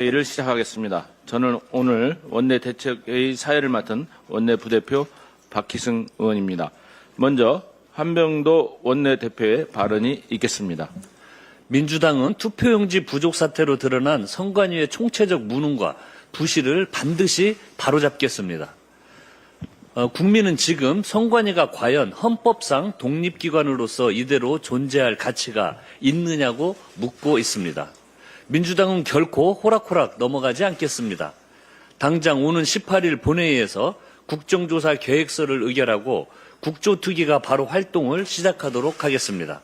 회의를 시작하겠습니다. 저는 오늘 원내대책회의 사회를 맡은 원내부대표 박희승 의원입니다. 먼저 한병도 원내대표의 발언이 있겠습니다. 민주당은 투표용지 부족 사태로 드러난 선관위의 총체적 무능과 부실을 반드시 바로잡겠습니다. 국민은 지금 선관위가 과연 헌법상 독립기관으로서 이대로 존재할 가치가 있느냐고 묻고 있습니다. 민주당은 결코 호락호락 넘어가지 않겠습니다. 당장 오는 18일 본회의에서 국정조사 계획서를 의결하고 국조특위가 바로 활동을 시작하도록 하겠습니다.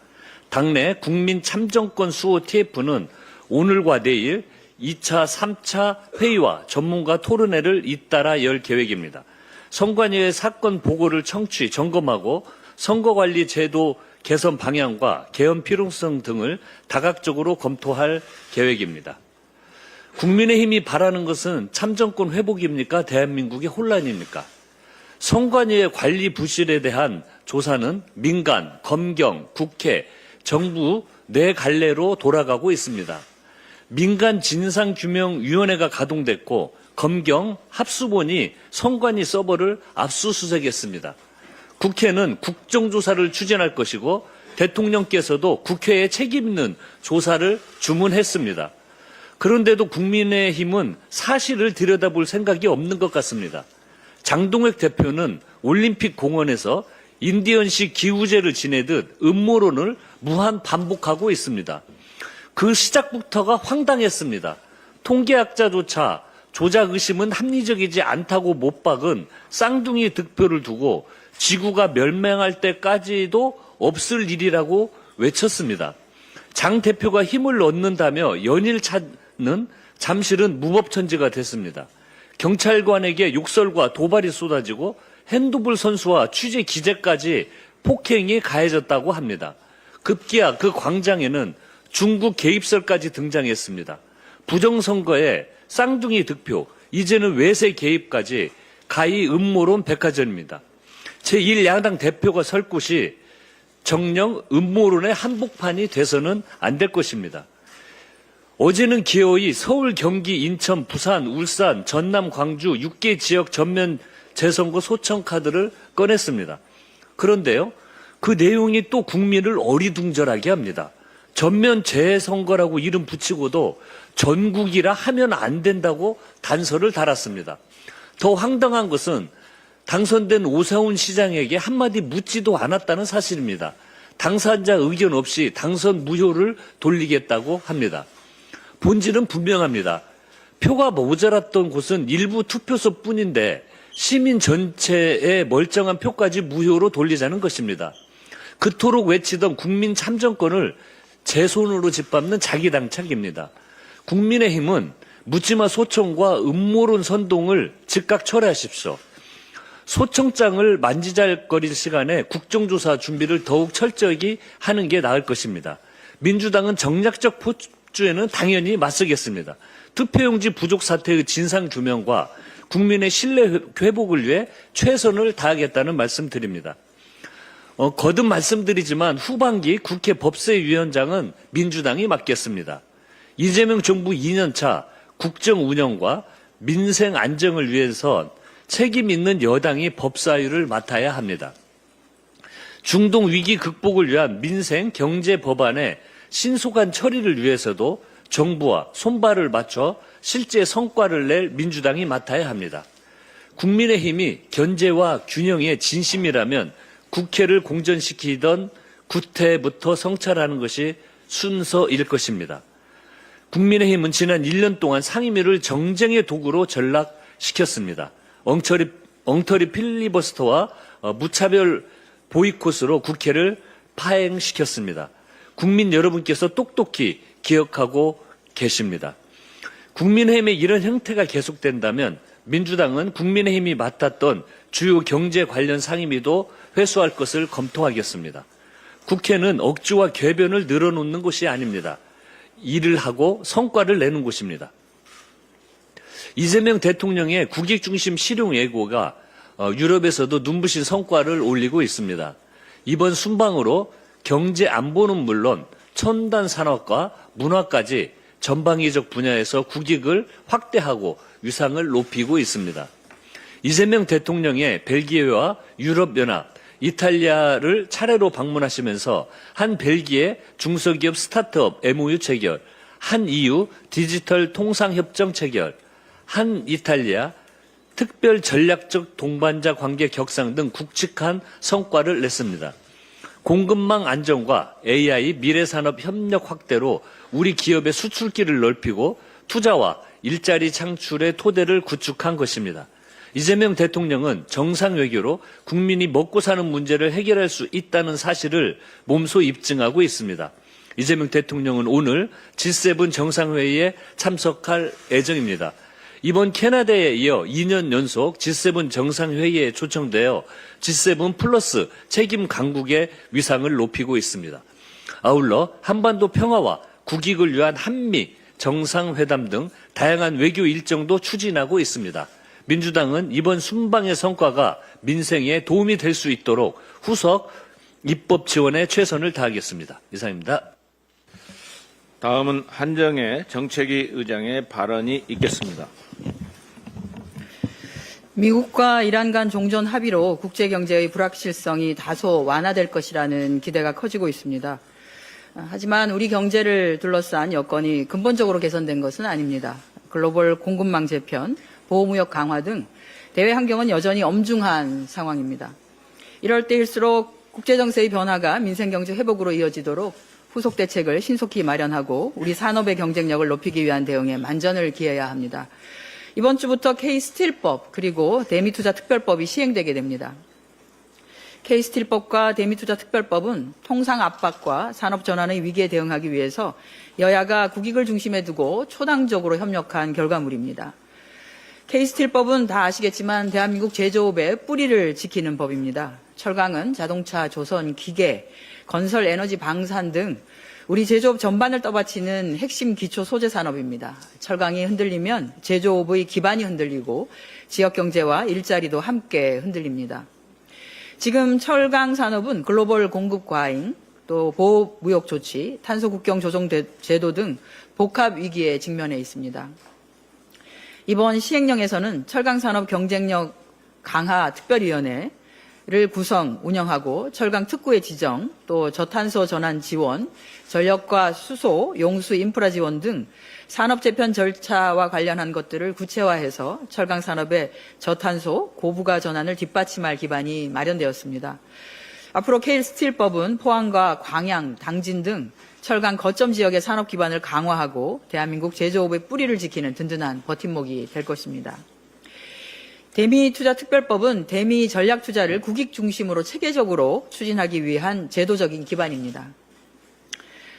당내 국민참정권 수호 TF는 오늘과 내일 2차, 3차 회의와 전문가 토론회를 잇따라 열 계획입니다. 선관위의 사건 보고를 청취, 점검하고 선거관리 제도 개선 방향과 개헌 필요성 등을 다각적으로 검토할 계획입니다. 국민의힘이 바라는 것은 참정권 회복입니까? 대한민국의 혼란입니까? 선관위의 관리 부실에 대한 조사는 민간, 검경, 국회, 정부 네 갈래로 돌아가고 있습니다. 민간 진상규명위원회가 가동됐고 검경, 합수본이 선관위 서버를 압수수색했습니다. 국회는 국정조사를 추진할 것이고 대통령께서도 국회에 책임 있는 조사를 주문했습니다. 그런데도 국민의힘은 사실을 들여다볼 생각이 없는 것 같습니다. 장동혁 대표는 올림픽 공원에서 인디언식 기우제를 지내듯 음모론을 무한 반복하고 있습니다. 그 시작부터가 황당했습니다. 통계학자조차 조작 의심은 합리적이지 않다고 못 박은 쌍둥이 득표를 두고 지구가 멸망할 때까지도 없을 일이라고 외쳤습니다. 장 대표가 힘을 얻는다며 연일 찾는 잠실은 무법천지가 됐습니다. 경찰관에게 욕설과 도발이 쏟아지고 핸드볼 선수와 취재 기자까지 폭행이 가해졌다고 합니다. 급기야 그 광장에는 중국 개입설까지 등장했습니다. 부정선거에 쌍둥이 득표, 이제는 외세 개입까지 가히 음모론 백화점입니다. 제1야당 대표가 설 곳이 정령 음모론의 한복판이 돼서는 안 될 것입니다. 어제는 기어이 서울, 경기, 인천, 부산, 울산, 전남, 광주 6개 지역 전면 재선거 소청 카드를 꺼냈습니다. 그런데요, 그 내용이 또 국민을 어리둥절하게 합니다. 전면 재선거라고 이름 붙이고도 전국이라 하면 안 된다고 단서를 달았습니다. 더 황당한 것은 당선된 오세훈 시장에게 한마디 묻지도 않았다는 사실입니다. 당사자 의견 없이 당선 무효를 돌리겠다고 합니다. 본질은 분명합니다. 표가 모자랐던 곳은 일부 투표소뿐인데 시민 전체의 멀쩡한 표까지 무효로 돌리자는 것입니다. 그토록 외치던 국민 참정권을 제 손으로 짓밟는 자기당착입니다. 국민의힘은 묻지마 소청과 음모론 선동을 즉각 철회하십시오. 소청장을 만지작거릴 시간에 국정조사 준비를 더욱 철저히 하는 게 나을 것입니다. 민주당은 정략적 폭주에는 당연히 맞서겠습니다. 투표용지 부족 사태의 진상규명과 국민의 신뢰 회복을 위해 최선을 다하겠다는 말씀드립니다. 거듭 말씀드리지만 후반기 국회 법사위원장은 민주당이 맡겠습니다. 이재명 정부 2년차 국정 운영과 민생 안정을 위해서 책임 있는 여당이 법사위를 맡아야 합니다. 중동 위기 극복을 위한 민생 경제 법안의 신속한 처리를 위해서도 정부와 손발을 맞춰 실제 성과를 낼 민주당이 맡아야 합니다. 국민의힘이 견제와 균형의 진심이라면 국회를 공전시키던 구태부터 성찰하는 것이 순서일 것입니다. 국민의힘은 지난 1년 동안 상임위를 정쟁의 도구로 전락시켰습니다. 엉터리 필리버스터와 무차별 보이콧으로 국회를 파행시켰습니다. 국민 여러분께서 똑똑히 기억하고 계십니다. 국민의힘의 이런 형태가 계속된다면 민주당은 국민의힘이 맡았던 주요 경제 관련 상임위도 회수할 것을 검토하겠습니다. 국회는 억지와 궤변을 늘어놓는 곳이 아닙니다. 일을 하고 성과를 내는 곳입니다. 이재명 대통령의 국익 중심 실용 예고가 유럽에서도 눈부신 성과를 올리고 있습니다. 이번 순방으로 경제 안보는 물론 첨단 산업과 문화까지 전방위적 분야에서 국익을 확대하고 위상을 높이고 있습니다. 이재명 대통령의 벨기에와 유럽연합, 이탈리아를 차례로 방문하시면서 한 벨기에 중소기업 스타트업 MOU 체결, 한 EU 디지털 통상협정 체결, 한 이탈리아 특별 전략적 동반자 관계 격상 등 굵직한 성과를 냈습니다. 공급망 안정과 AI 미래산업 협력 확대로 우리 기업의 수출길을 넓히고 투자와 일자리 창출의 토대를 구축한 것입니다. 이재명 대통령은 정상 외교로 국민이 먹고 사는 문제를 해결할 수 있다는 사실을 몸소 입증하고 있습니다. 이재명 대통령은 오늘 G7 정상회의에 참석할 예정입니다. 이번 캐나다에 이어 2년 연속 G7 정상회의에 초청되어 G7 플러스 책임 강국의 위상을 높이고 있습니다. 아울러 한반도 평화와 국익을 위한 한미 정상회담 등 다양한 외교 일정도 추진하고 있습니다. 민주당은 이번 순방의 성과가 민생에 도움이 될 수 있도록 후속 입법 지원에 최선을 다하겠습니다. 이상입니다. 다음은 한정혜 정책위 의장의 발언이 있겠습니다. 미국과 이란 간 종전 합의로 국제경제의 불확실성이 다소 완화될 것이라는 기대가 커지고 있습니다. 하지만 우리 경제를 둘러싼 여건이 근본적으로 개선된 것은 아닙니다. 글로벌 공급망 재편, 보호무역 강화 등 대외 환경은 여전히 엄중한 상황입니다. 이럴 때일수록 국제정세의 변화가 민생경제 회복으로 이어지도록 후속 대책을 신속히 마련하고 우리 산업의 경쟁력을 높이기 위한 대응에 만전을 기해야 합니다. 이번 주부터 K스틸법 그리고 대미투자특별법이 시행되게 됩니다. K스틸법과 대미투자특별법은 통상 압박과 산업 전환의 위기에 대응하기 위해서 여야가 국익을 중심에 두고 초당적으로 협력한 결과물입니다. K스틸법은 다 아시겠지만 대한민국 제조업의 뿌리를 지키는 법입니다. 철강은 자동차, 조선, 기계, 건설, 에너지, 방산 등 우리 제조업 전반을 떠받치는 핵심 기초 소재 산업입니다. 철강이 흔들리면 제조업의 기반이 흔들리고 지역 경제와 일자리도 함께 흔들립니다. 지금 철강 산업은 글로벌 공급 과잉, 또 보호 무역 조치, 탄소 국경 조정 제도 등 복합 위기에 직면해 있습니다. 이번 시행령에서는 철강 산업 경쟁력 강화 특별위원회를 구성, 운영하고 철강 특구의 지정, 또 저탄소 전환 지원, 전력과 수소, 용수 인프라 지원 등 산업 재편 절차와 관련한 것들을 구체화해서 철강 산업의 저탄소, 고부가 전환을 뒷받침할 기반이 마련되었습니다. 앞으로 K스틸법은 포항과 광양, 당진 등 철강 거점 지역의 산업 기반을 강화하고 대한민국 제조업의 뿌리를 지키는 든든한 버팀목이 될 것입니다. 대미투자특별법은 대미 전략 투자를 국익 중심으로 체계적으로 추진하기 위한 제도적인 기반입니다.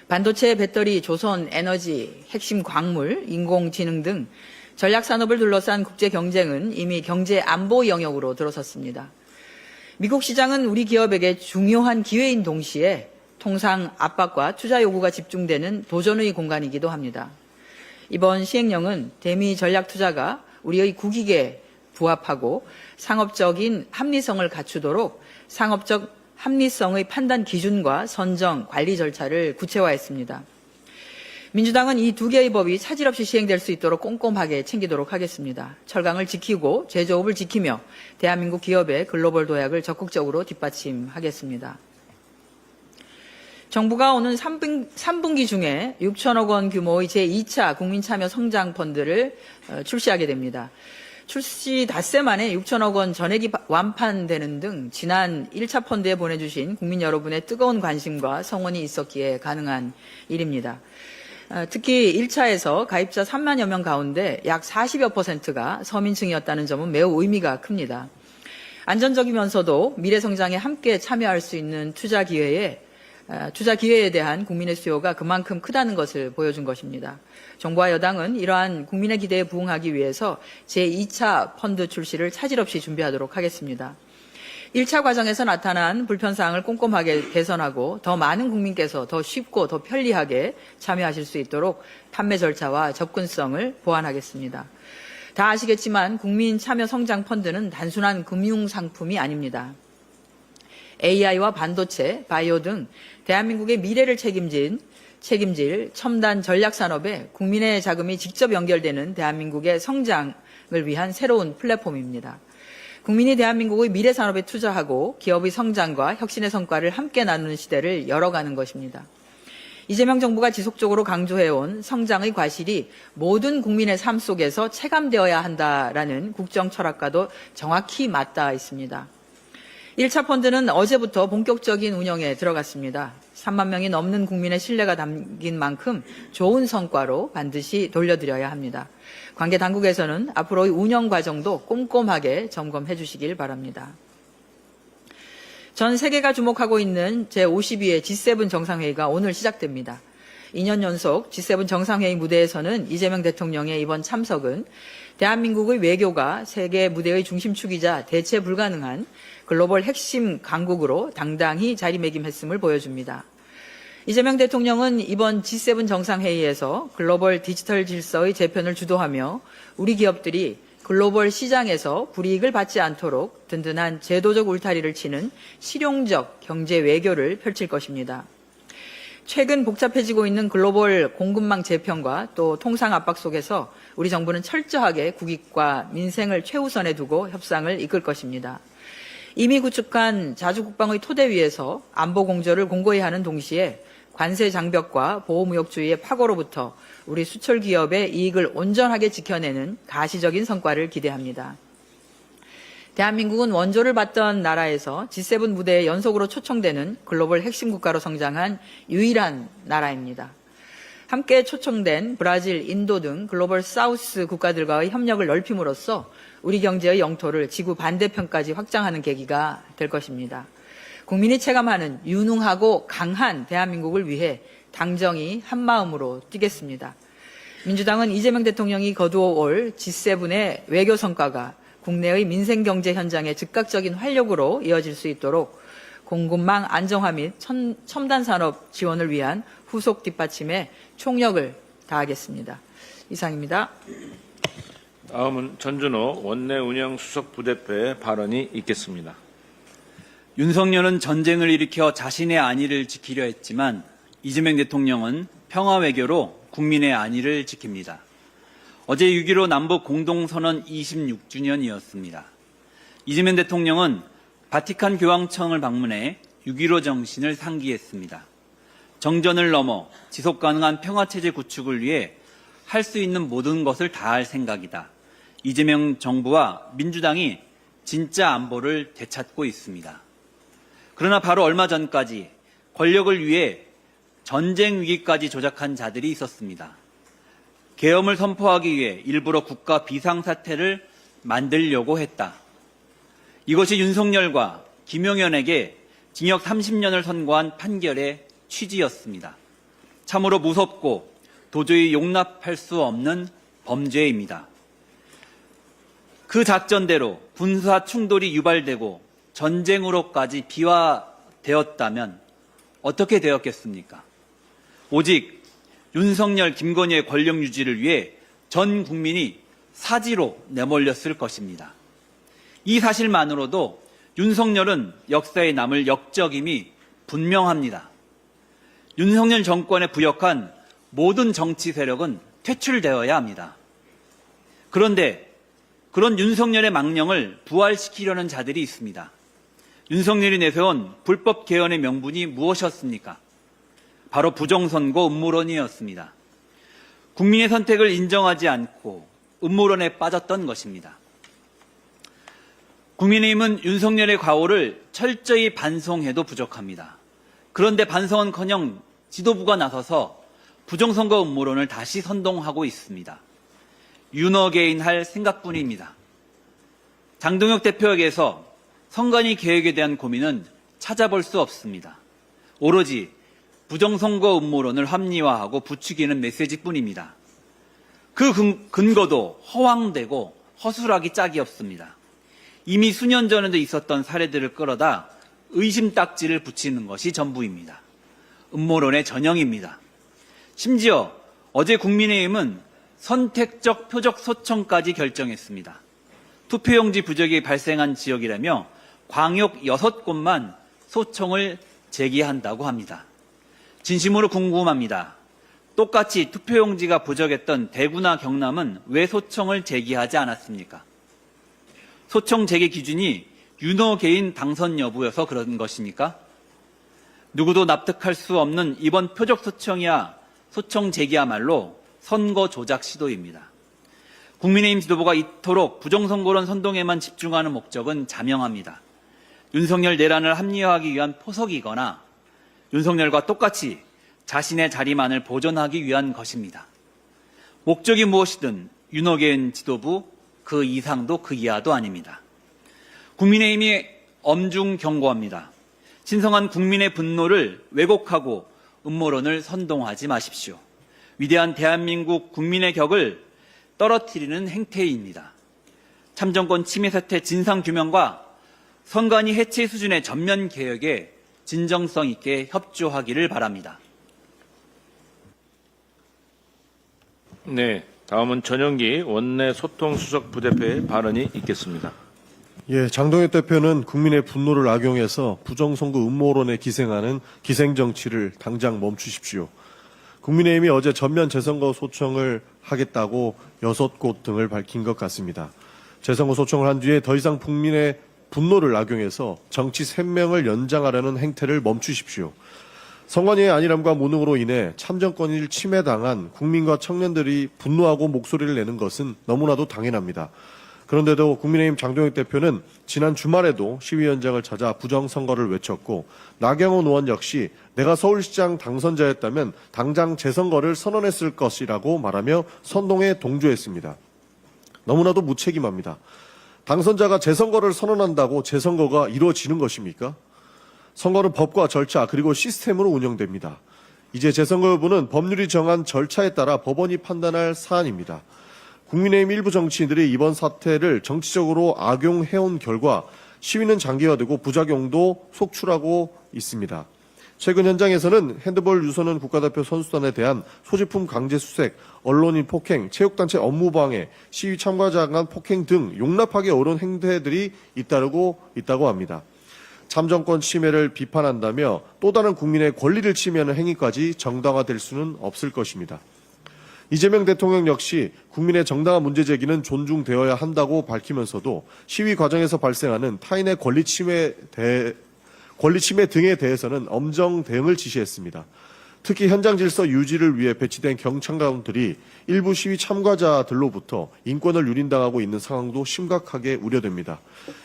반도체, 배터리, 조선, 에너지, 핵심 광물, 인공지능 등 전략 산업을 둘러싼 국제 경쟁은 이미 경제 안보 영역으로 들어섰습니다. 미국 시장은 우리 기업에게 중요한 기회인 동시에 통상 압박과 투자 요구가 집중되는 도전의 공간이기도 합니다. 이번 시행령은 대미 전략 투자가 우리의 국익에 부합하고 상업적인 합리성을 갖추도록 상업적 합리성의 판단 기준과 선정, 관리 절차를 구체화했습니다. 민주당은 이 두 개의 법이 차질 없이 시행될 수 있도록 꼼꼼하게 챙기도록 하겠습니다. 철강을 지키고 제조업을 지키며 대한민국 기업의 글로벌 도약을 적극적으로 뒷받침하겠습니다. 정부가 오는 3분기 중에 6천억 원 규모의 제2차 국민참여 성장펀드를 출시하게 됩니다. 출시 닷새 만에 6천억 원 전액이 완판되는 등 지난 1차 펀드에 보내주신 국민 여러분의 뜨거운 관심과 성원이 있었기에 가능한 일입니다. 특히 1차에서 가입자 3만여 명 가운데 약 40여 %가 서민층이었다는 점은 매우 의미가 큽니다. 안전적이면서도 미래 성장에 함께 참여할 수 있는 투자 기회에 대한 국민의 수요가 그만큼 크다는 것을 보여준 것입니다. 정부와 여당은 이러한 국민의 기대에 부응하기 위해서 제2차 펀드 출시를 차질 없이 준비하도록 하겠습니다. 1차 과정에서 나타난 불편사항을 꼼꼼하게 개선하고 더 많은 국민께서 더 쉽고 더 편리하게 참여하실 수 있도록 판매 절차와 접근성을 보완하겠습니다. 다 아시겠지만 국민 참여 성장 펀드는 단순한 금융 상품이 아닙니다. AI와 반도체, 바이오 등 대한민국의 미래를 책임진 책임질 첨단 전략산업에 국민의 자금이 직접 연결되는 대한민국의 성장을 위한 새로운 플랫폼입니다. 국민이 대한민국의 미래 산업에 투자하고 기업의 성장과 혁신의 성과를 함께 나누는 시대를 열어가는 것입니다. 이재명 정부가 지속적으로 강조해온 성장의 과실이 모든 국민의 삶 속에서 체감되어야 한다라는 국정 철학과도 정확히 맞닿아 있습니다. 1차 펀드는 어제부터 본격적인 운영에 들어갔습니다. 3만 명이 넘는 국민의 신뢰가 담긴 만큼 좋은 성과로 반드시 돌려드려야 합니다. 관계 당국에서는 앞으로의 운영 과정도 꼼꼼하게 점검해 주시길 바랍니다. 전 세계가 주목하고 있는 제52회 G7 정상회의가 오늘 시작됩니다. 2년 연속 G7 정상회의 무대에서는 이재명 대통령의 이번 참석은 대한민국의 외교가 세계 무대의 중심축이자 대체 불가능한 글로벌 핵심 강국으로 당당히 자리매김했음을 보여줍니다. 이재명 대통령은 이번 G7 정상회의에서 글로벌 디지털 질서의 재편을 주도하며 우리 기업들이 글로벌 시장에서 불이익을 받지 않도록 든든한 제도적 울타리를 치는 실용적 경제 외교를 펼칠 것입니다. 최근 복잡해지고 있는 글로벌 공급망 재편과 또 통상 압박 속에서 우리 정부는 철저하게 국익과 민생을 최우선에 두고 협상을 이끌 것입니다. 이미 구축한 자주국방의 토대 위에서 안보 공조를 공고히 하는 동시에 관세 장벽과 보호무역주의의 파고로부터 우리 수출 기업의 이익을 온전하게 지켜내는 가시적인 성과를 기대합니다. 대한민국은 원조를 받던 나라에서 G7 무대에 연속으로 초청되는 글로벌 핵심 국가로 성장한 유일한 나라입니다. 함께 초청된 브라질, 인도 등 글로벌 사우스 국가들과의 협력을 넓힘으로써 우리 경제의 영토를 지구 반대편까지 확장하는 계기가 될 것입니다. 국민이 체감하는 유능하고 강한 대한민국을 위해 당정이 한마음으로 뛰겠습니다. 민주당은 이재명 대통령이 거두어 올 G7의 외교 성과가 국내의 민생 경제 현장의 즉각적인 활력으로 이어질 수 있도록 공급망 안정화 및 첨단 산업 지원을 위한 후속 뒷받침에 총력을 다하겠습니다. 이상입니다. 다음은 전준호 원내 운영 수석 부대표의 발언이 있겠습니다. 윤석열은 전쟁을 일으켜 자신의 안위를 지키려 했지만 이재명 대통령은 평화 외교로 국민의 안위를 지킵니다. 어제 6.15 남북 공동선언 26주년이었습니다. 이재명 대통령은 바티칸 교황청을 방문해 6.15 정신을 상기했습니다. 정전을 넘어 지속가능한 평화체제 구축을 위해 할 수 있는 모든 것을 다할 생각이다. 이재명 정부와 민주당이 진짜 안보를 되찾고 있습니다. 그러나 바로 얼마 전까지 권력을 위해 전쟁 위기까지 조작한 자들이 있었습니다. 계엄을 선포하기 위해 일부러 국가 비상사태를 만들려고 했다. 이것이 윤석열과 김용현에게 징역 30년을 선고한 판결의 취지였습니다. 참으로 무섭고 도저히 용납할 수 없는 범죄입니다. 그 작전대로 군사 충돌이 유발되고 전쟁으로까지 비화되었다면 어떻게 되었겠습니까? 오직 윤석열, 김건희의 권력 유지를 위해 전 국민이 사지로 내몰렸을 것입니다. 이 사실만으로도 윤석열은 역사에 남을 역적임이 분명합니다. 윤석열 정권에 부역한 모든 정치 세력은 퇴출되어야 합니다. 그런데 그런 윤석열의 망령을 부활시키려는 자들이 있습니다. 윤석열이 내세운 불법 개헌의 명분이 무엇이었습니까? 바로 부정선거 음모론이었습니다. 국민의 선택을 인정하지 않고 음모론에 빠졌던 것입니다. 국민의힘은 윤석열의 과오를 철저히 반성해도 부족합니다. 그런데 반성은커녕 지도부가 나서서 부정선거 음모론을 다시 선동하고 있습니다. 윤어게인할 생각뿐입니다. 장동혁 대표에게서 선관위 계획에 대한 고민은 찾아볼 수 없습니다. 오로지 부정선거 음모론을 합리화하고 부추기는 메시지뿐입니다. 그 근거도 허황되고 허술하기 짝이 없습니다. 이미 수년 전에도 있었던 사례들을 끌어다 의심 딱지를 붙이는 것이 전부입니다. 음모론의 전형입니다. 심지어 어제 국민의힘은 선택적 표적 소청까지 결정했습니다. 투표용지 부적이 발생한 지역이라며 광역 6곳만 소청을 제기한다고 합니다. 진심으로 궁금합니다. 똑같이 투표용지가 부족했던 대구나 경남은 왜 소청을 제기하지 않았습니까? 소청 제기 기준이 윤호 개인 당선 여부여서 그런 것입니까? 누구도 납득할 수 없는 이번 표적 소청이야 소청 제기야말로 선거 조작 시도입니다. 국민의힘 지도부가 이토록 부정선거론 선동에만 집중하는 목적은 자명합니다. 윤석열 내란을 합리화하기 위한 포석이거나 윤석열과 똑같이 자신의 자리만을 보존하기 위한 것입니다. 목적이 무엇이든 윤호계인 지도부 그 이상도 그 이하도 아닙니다. 국민의힘이 엄중 경고합니다. 신성한 국민의 분노를 왜곡하고 음모론을 선동하지 마십시오. 위대한 대한민국 국민의 격을 떨어뜨리는 행태입니다. 참정권 침해 사태 진상규명과 선관위 해체 수준의 전면 개혁에 진정성 있게 협조하기를 바랍니다. 네, 다음은 전영기 원내 소통수석 부대표의 발언이 있겠습니다. 예, 장동혁 대표는 국민의 분노를 악용해서 부정선거 음모론에 기생하는 기생정치를 당장 멈추십시오. 국민의힘이 어제 전면 재선거 소청을 하겠다고 6곳 등을 밝힌 것 같습니다. 재선거 소청을 한 뒤에 더 이상 국민의 분노를 악용해서 정치 생명을 연장하려는 행태를 멈추십시오. 선관위의 안일함과 무능으로 인해 참정권을 침해당한 국민과 청년들이 분노하고 목소리를 내는 것은 너무나도 당연합니다. 그런데도 국민의힘 장동혁 대표는 지난 주말에도 시위 현장을 찾아 부정선거를 외쳤고 나경원 의원 역시 내가 서울시장 당선자였다면 당장 재선거를 선언했을 것이라고 말하며 선동에 동조했습니다. 너무나도 무책임합니다. 당선자가 재선거를 선언한다고 재선거가 이루어지는 것입니까? 선거는 법과 절차 그리고 시스템으로 운영됩니다. 이제 재선거 여부는 법률이 정한 절차에 따라 법원이 판단할 사안입니다. 국민의힘 일부 정치인들이 이번 사태를 정치적으로 악용해온 결과 시위는 장기화되고 부작용도 속출하고 있습니다. 최근 현장에서는 핸드볼 유소년 국가대표 선수단에 대한 소지품 강제 수색, 언론인 폭행, 체육단체 업무방해, 시위 참가자에 대한 폭행 등 용납하기 어려운 행태들이 잇따르고 있다고 합니다. 참정권 침해를 비판한다며 또 다른 국민의 권리를 침해하는 행위까지 정당화될 수는 없을 것입니다. 이재명 대통령 역시 국민의 정당한 문제 제기는 존중되어야 한다고 밝히면서도 시위 과정에서 발생하는 타인의 권리 침해 등에 대해서는 엄정 대응을 지시했습니다. 특히 현장 질서 유지를 위해 배치된 경찰관들이 일부 시위 참가자들로부터 인권을 유린당하고 있는 상황도 심각하게 우려됩니다.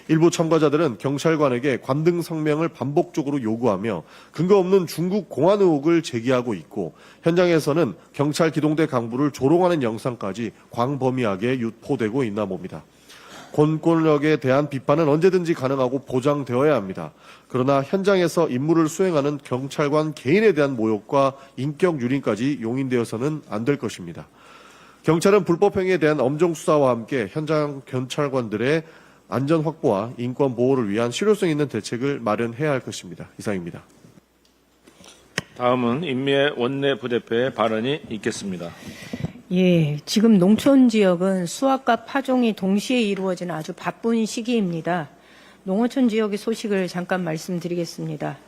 일부 참가자들은 경찰관에게 관등 성명을 반복적으로 요구하며 근거 없는 중국 공안 의혹을 제기하고 있고 현장에서는 경찰 기동대 강부를 조롱하는 영상까지 광범위하게 유포되고 있나 봅니다. 권권력에 대한 비판은 언제든지 가능하고 보장되어야 합니다. 그러나 현장에서 임무를 수행하는 경찰관 개인에 대한 모욕과 인격 유린까지 용인되어서는 안 될 것입니다. 경찰은 불법 행위에 대한 엄정 수사와 함께 현장 경찰관들의 안전 확보와 인권 보호를 위한 실효성 있는 대책을 마련해야 할 것입니다. 이상입니다. 다음은 임미애 원내 부대표의 발언이 있겠습니다. 예, 지금 농촌 지역은 수확과 파종이 동시에 이루어지는 아주 바쁜 시기입니다. 농어촌 지역의 소식을 잠깐 말씀드리겠습니다.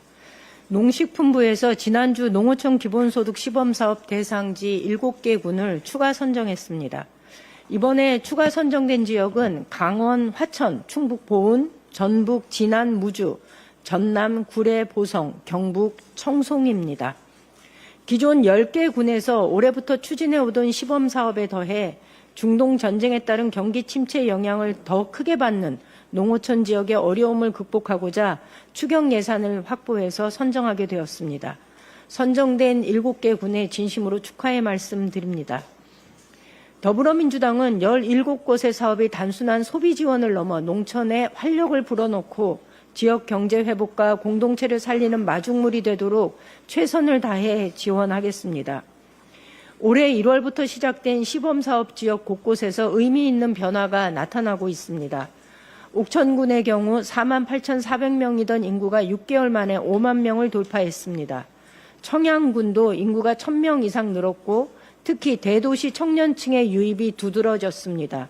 농식품부에서 지난주 농어촌 기본소득 시범사업 대상지 7개 군을 추가 선정했습니다. 이번에 추가 선정된 지역은 강원, 화천, 충북 보은, 전북, 진안, 무주, 전남, 구례, 보성, 경북, 청송입니다. 기존 10개 군에서 올해부터 추진해오던 시범사업에 더해 중동 전쟁에 따른 경기 침체 영향을 더 크게 받는 농어촌 지역의 어려움을 극복하고자 추경 예산을 확보해서 선정하게 되었습니다. 선정된 7개 군에 진심으로 축하의 말씀드립니다. 더불어민주당은 17곳의 사업이 단순한 소비 지원을 넘어 농촌에 활력을 불어넣고 지역 경제 회복과 공동체를 살리는 마중물이 되도록 최선을 다해 지원하겠습니다. 올해 1월부터 시작된 시범사업 지역 곳곳에서 의미 있는 변화가 나타나고 있습니다. 옥천군의 경우 48,400명이던 인구가 6개월 만에 5만 명을 돌파했습니다. 청양군도 인구가 1,000명 이상 늘었고 특히 대도시 청년층의 유입이 두드러졌습니다.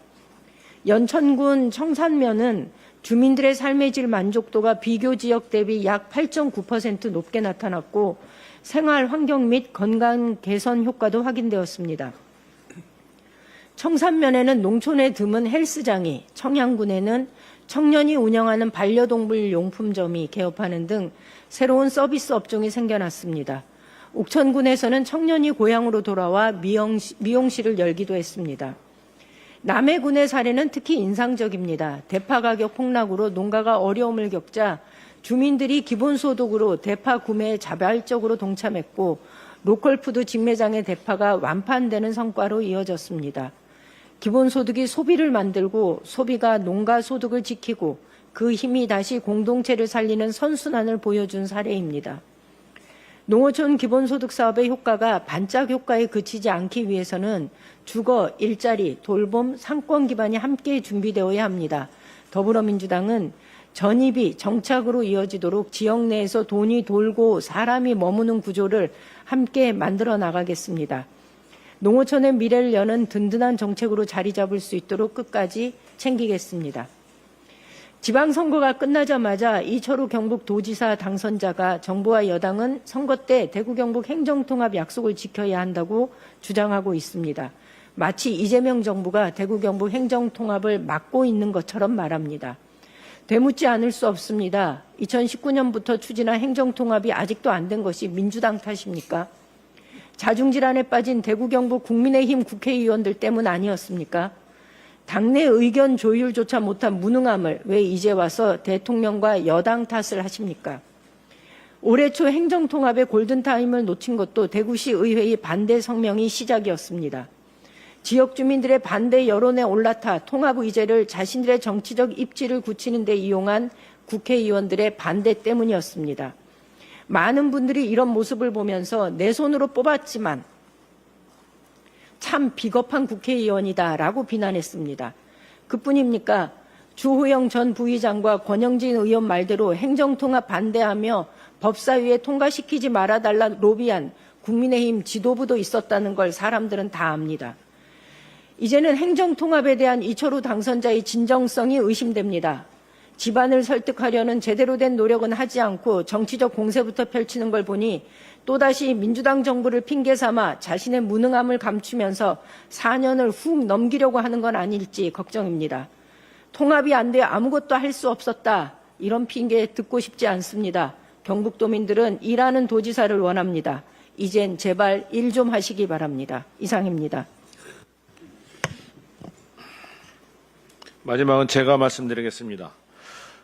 연천군 청산면은 주민들의 삶의 질 만족도가 비교 지역 대비 약 8.9% 높게 나타났고 생활 환경 및 건강 개선 효과도 확인되었습니다. 청산면에는 농촌에 드문 헬스장이, 청양군에는 청년이 운영하는 반려동물 용품점이 개업하는 등 새로운 서비스 업종이 생겨났습니다. 옥천군에서는 청년이 고향으로 돌아와 미용실을 열기도 했습니다. 남해군의 사례는 특히 인상적입니다. 대파 가격 폭락으로 농가가 어려움을 겪자 주민들이 기본소득으로 대파 구매에 자발적으로 동참했고 로컬푸드 직매장의 대파가 완판되는 성과로 이어졌습니다. 기본소득이 소비를 만들고 소비가 농가 소득을 지키고 그 힘이 다시 공동체를 살리는 선순환을 보여준 사례입니다. 농어촌 기본소득 사업의 효과가 반짝 효과에 그치지 않기 위해서는 주거, 일자리, 돌봄, 상권 기반이 함께 준비되어야 합니다. 더불어민주당은 전입이 정착으로 이어지도록 지역 내에서 돈이 돌고 사람이 머무는 구조를 함께 만들어 나가겠습니다. 농어촌의 미래를 여는 든든한 정책으로 자리 잡을 수 있도록 끝까지 챙기겠습니다. 지방선거가 끝나자마자 이철우 경북도지사 당선자가 정부와 여당은 선거 때 대구 경북 행정통합 약속을 지켜야 한다고 주장하고 있습니다. 마치 이재명 정부가 대구 경북 행정통합을 막고 있는 것처럼 말합니다. 되묻지 않을 수 없습니다. 2019년부터 추진한 행정통합이 아직도 안 된 것이 민주당 탓입니까? 자중질환에 빠진 대구 경북 국민의힘 국회의원들 때문 아니었습니까? 당내 의견 조율조차 못한 무능함을 왜 이제 와서 대통령과 여당 탓을 하십니까? 올해 초 행정통합의 골든타임을 놓친 것도 대구시 의회의 반대 성명이 시작이었습니다. 지역 주민들의 반대 여론에 올라타 통합 의제를 자신들의 정치적 입지를 굳히는 데 이용한 국회의원들의 반대 때문이었습니다. 많은 분들이 이런 모습을 보면서 내 손으로 뽑았지만 참 비겁한 국회의원이다라고 비난했습니다. 그뿐입니까? 주호영 전 부의장과 권영진 의원 말대로 행정통합 반대하며 법사위에 통과시키지 말아달라 로비한 국민의힘 지도부도 있었다는 걸 사람들은 다 압니다. 이제는 행정통합에 대한 이철우 당선자의 진정성이 의심됩니다. 집안을 설득하려는 제대로 된 노력은 하지 않고 정치적 공세부터 펼치는 걸 보니 또다시 민주당 정부를 핑계 삼아 자신의 무능함을 감추면서 4년을 훅 넘기려고 하는 건 아닐지 걱정입니다. 통합이 안 돼 아무것도 할 수 없었다. 이런 핑계 듣고 싶지 않습니다. 경북도민들은 일하는 도지사를 원합니다. 이젠 제발 일 좀 하시기 바랍니다. 이상입니다. 마지막은 제가 말씀드리겠습니다.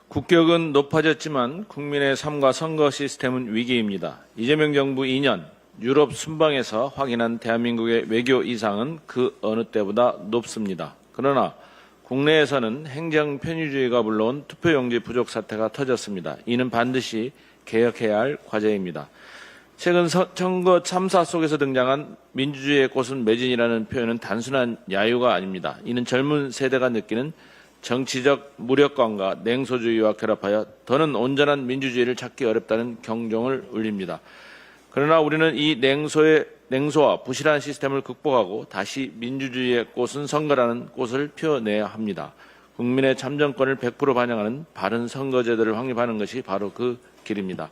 국격은 높아졌지만 국민의 삶과 선거 시스템은 위기입니다. 이재명 정부 2년 유럽 순방에서 확인한 대한민국의 외교 이상은 그 어느 때보다 높습니다. 그러나 국내에서는 행정 편의주의가 불러온 투표용지 부족 사태가 터졌습니다. 이는 반드시 개혁해야 할 과제입니다. 최근 선거 참사 속에서 등장한 민주주의의 꽃은 매진이라는 표현은 단순한 야유가 아닙니다. 이는 젊은 세대가 느끼는 정치적 무력감과 냉소주의와 결합하여 더는 온전한 민주주의를 찾기 어렵다는 경종을 울립니다. 그러나 우리는 이 냉소와 부실한 시스템을 극복하고 다시 민주주의의 꽃은 선거라는 꽃을 피워내야 합니다. 국민의 참정권을 100% 반영하는 바른 선거제도를 확립하는 것이 바로 그 길입니다.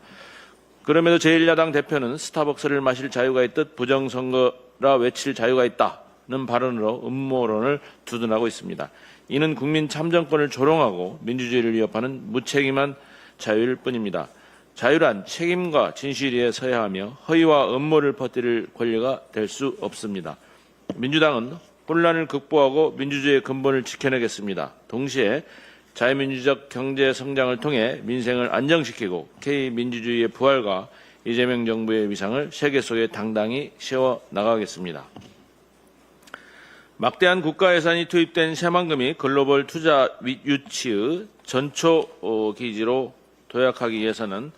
그럼에도 제1야당 대표는 스타벅스를 마실 자유가 있듯 부정선거라 외칠 자유가 있다는 발언으로 음모론을 두둔하고 있습니다. 이는 국민 참정권을 조롱하고 민주주의를 위협하는 무책임한 자유일 뿐입니다. 자유란 책임과 진실에 서야 하며 허위와 음모를 퍼뜨릴 권리가 될 수 없습니다. 민주당은 혼란을 극복하고 민주주의의 근본을 지켜내겠습니다. 동시에 자유민주적 경제 성장을 통해 민생을 안정시키고 K민주주의의 부활과 이재명 정부의 위상을 세계 속에 당당히 세워나가겠습니다. 막대한 국가 예산이 투입된 새만금이 글로벌 투자 유치의 전초 기지로 도약하기 위해서는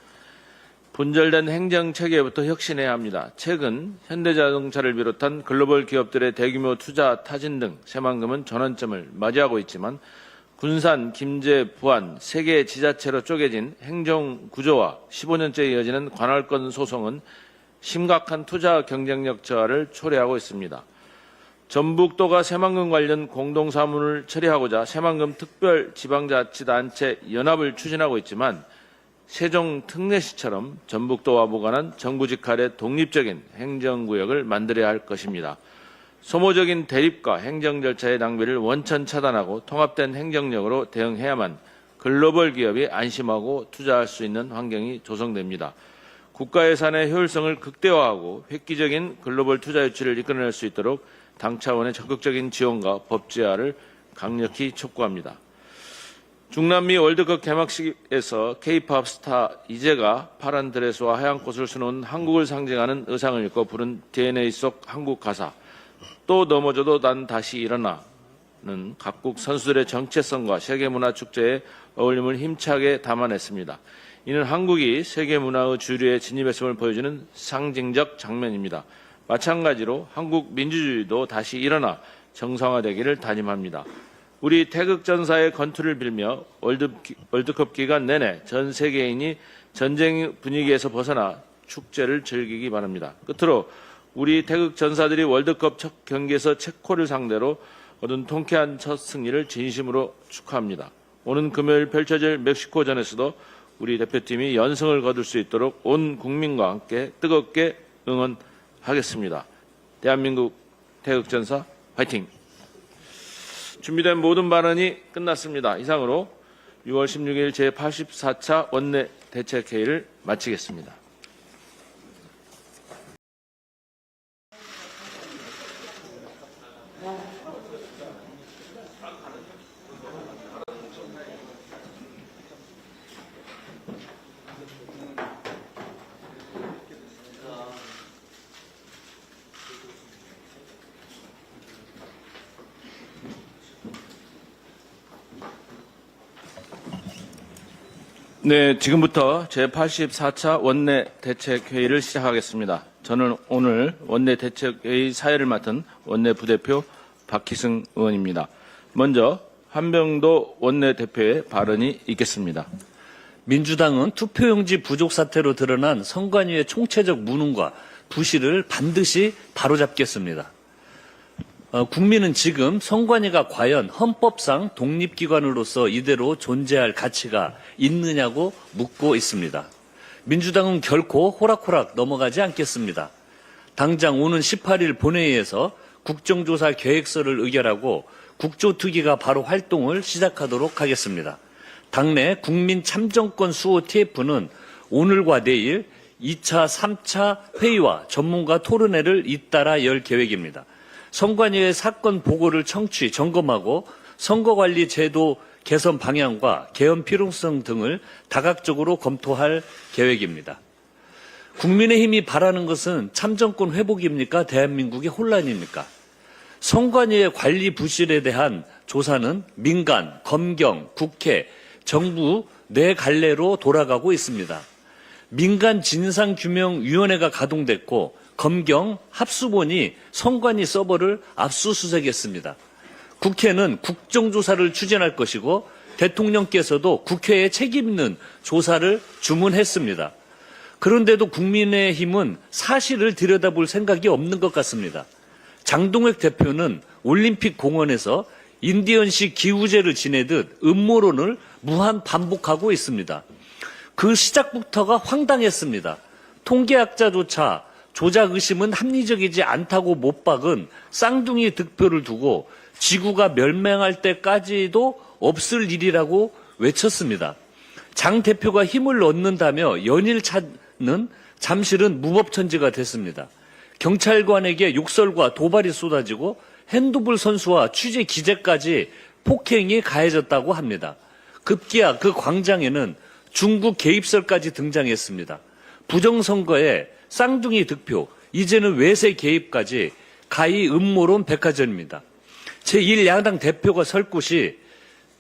분절된 행정체계부터 혁신해야 합니다. 최근 현대자동차를 비롯한 글로벌 기업들의 대규모 투자 타진 등 새만금은 전환점을 맞이하고 있지만 군산, 김제, 부안 세 개의 지자체로 쪼개진 행정구조와 15년째 이어지는 관할권 소송은 심각한 투자 경쟁력 저하를 초래하고 있습니다. 전북도가 새만금 관련 공동사무를 처리하고자 새만금 특별지방자치단체 연합을 추진하고 있지만 세종 특례시처럼 전북도와 무관한 정부직 아래 독립적인 행정구역을 만들어야 할 것입니다. 소모적인 대립과 행정 절차의 낭비를 원천 차단하고 통합된 행정력으로 대응해야만 글로벌 기업이 안심하고 투자할 수 있는 환경이 조성됩니다. 국가 예산의 효율성을 극대화하고 획기적인 글로벌 투자 유치를 이끌어낼 수 있도록 당 차원의 적극적인 지원과 법 제화를 강력히 촉구합니다. 중남미 월드컵 개막식에서 K-팝 스타 이재가 파란 드레스와 하얀 꽃을 수놓은 한국을 상징하는 의상을 입고 부른 DNA 속 한국 가사 또 넘어져도 난 다시 일어나는 각국 선수들의 정체성과 세계문화축제의 어울림을 힘차게 담아냈습니다. 이는 한국이 세계문화의 주류에 진입했음을 보여주는 상징적 장면입니다. 마찬가지로 한국 민주주의도 다시 일어나 정상화되기를 다짐합니다. 우리 태극전사의 건투를 빌며 월드컵 기간 내내 전 세계인이 전쟁 분위기에서 벗어나 축제를 즐기기 바랍니다. 끝으로 우리 태극전사들이 월드컵 첫 경기에서 체코를 상대로 얻은 통쾌한 첫 승리를 진심으로 축하합니다. 오는 금요일 펼쳐질 멕시코전에서도 우리 대표팀이 연승을 거둘 수 있도록 온 국민과 함께 뜨겁게 응원하겠습니다. 대한민국 태극전사 화이팅! 준비된 모든 발언이 끝났습니다. 이상으로 6월 16일 제84차 원내 대책회의를 마치겠습니다. 네, 지금부터 제84차 원내 대책회의를 시작하겠습니다. 저는 오늘 원내 대책회의 사회를 맡은 원내 부대표 박희승 의원입니다. 먼저 한병도 원내대표의 발언이 있겠습니다. 민주당은 투표용지 부족 사태로 드러난 선관위의 총체적 무능과 부실을 반드시 바로잡겠습니다. 국민은 지금 선관위가 과연 헌법상 독립기관으로서 이대로 존재할 가치가 있느냐고 묻고 있습니다. 민주당은 결코 호락호락 넘어가지 않겠습니다. 당장 오는 18일 본회의에서 국정조사 계획서를 의결하고 국조특위가 바로 활동을 시작하도록 하겠습니다. 당내 국민참정권 수호 TF는 오늘과 내일 2차, 3차 회의와 전문가 토론회를 잇따라 열 계획입니다. 선관위의 사건 보고를 청취, 점검하고 선거관리 제도 개선 방향과 개헌 필요성 등을 다각적으로 검토할 계획입니다. 국민의힘이 바라는 것은 참정권 회복입니까? 대한민국의 혼란입니까? 선관위의 관리 부실에 대한 조사는 민간, 검경, 국회, 정부 네 갈래로 돌아가고 있습니다. 민간 진상규명위원회가 가동됐고 검경 합수본이 선관위 서버를 압수수색했습니다. 국회는 국정조사를 추진할 것이고 대통령께서도 국회에 책임 있는 조사를 주문했습니다. 그런데도 국민의힘은 사실을 들여다볼 생각이 없는 것 같습니다. 장동혁 대표는 올림픽 공원에서 인디언식 기우제를 지내듯 음모론을 무한 반복하고 있습니다. 그 시작부터가 황당했습니다. 통계학자조차 조작 의심은 합리적이지 않다고 못 박은 쌍둥이 득표를 두고 지구가 멸망할 때까지도 없을 일이라고 외쳤습니다. 장 대표가 힘을 얻는다며 연일 찾는 잠실은 무법천지가 됐습니다. 경찰관에게 욕설과 도발이 쏟아지고 핸드볼 선수와 취재 기자까지 폭행이 가해졌다고 합니다. 급기야 그 광장에는 중국 개입설까지 등장했습니다. 부정선거에 쌍둥이 득표, 이제는 외세 개입까지 가히 음모론 백화점입니다. 제1야당 대표가 설 곳이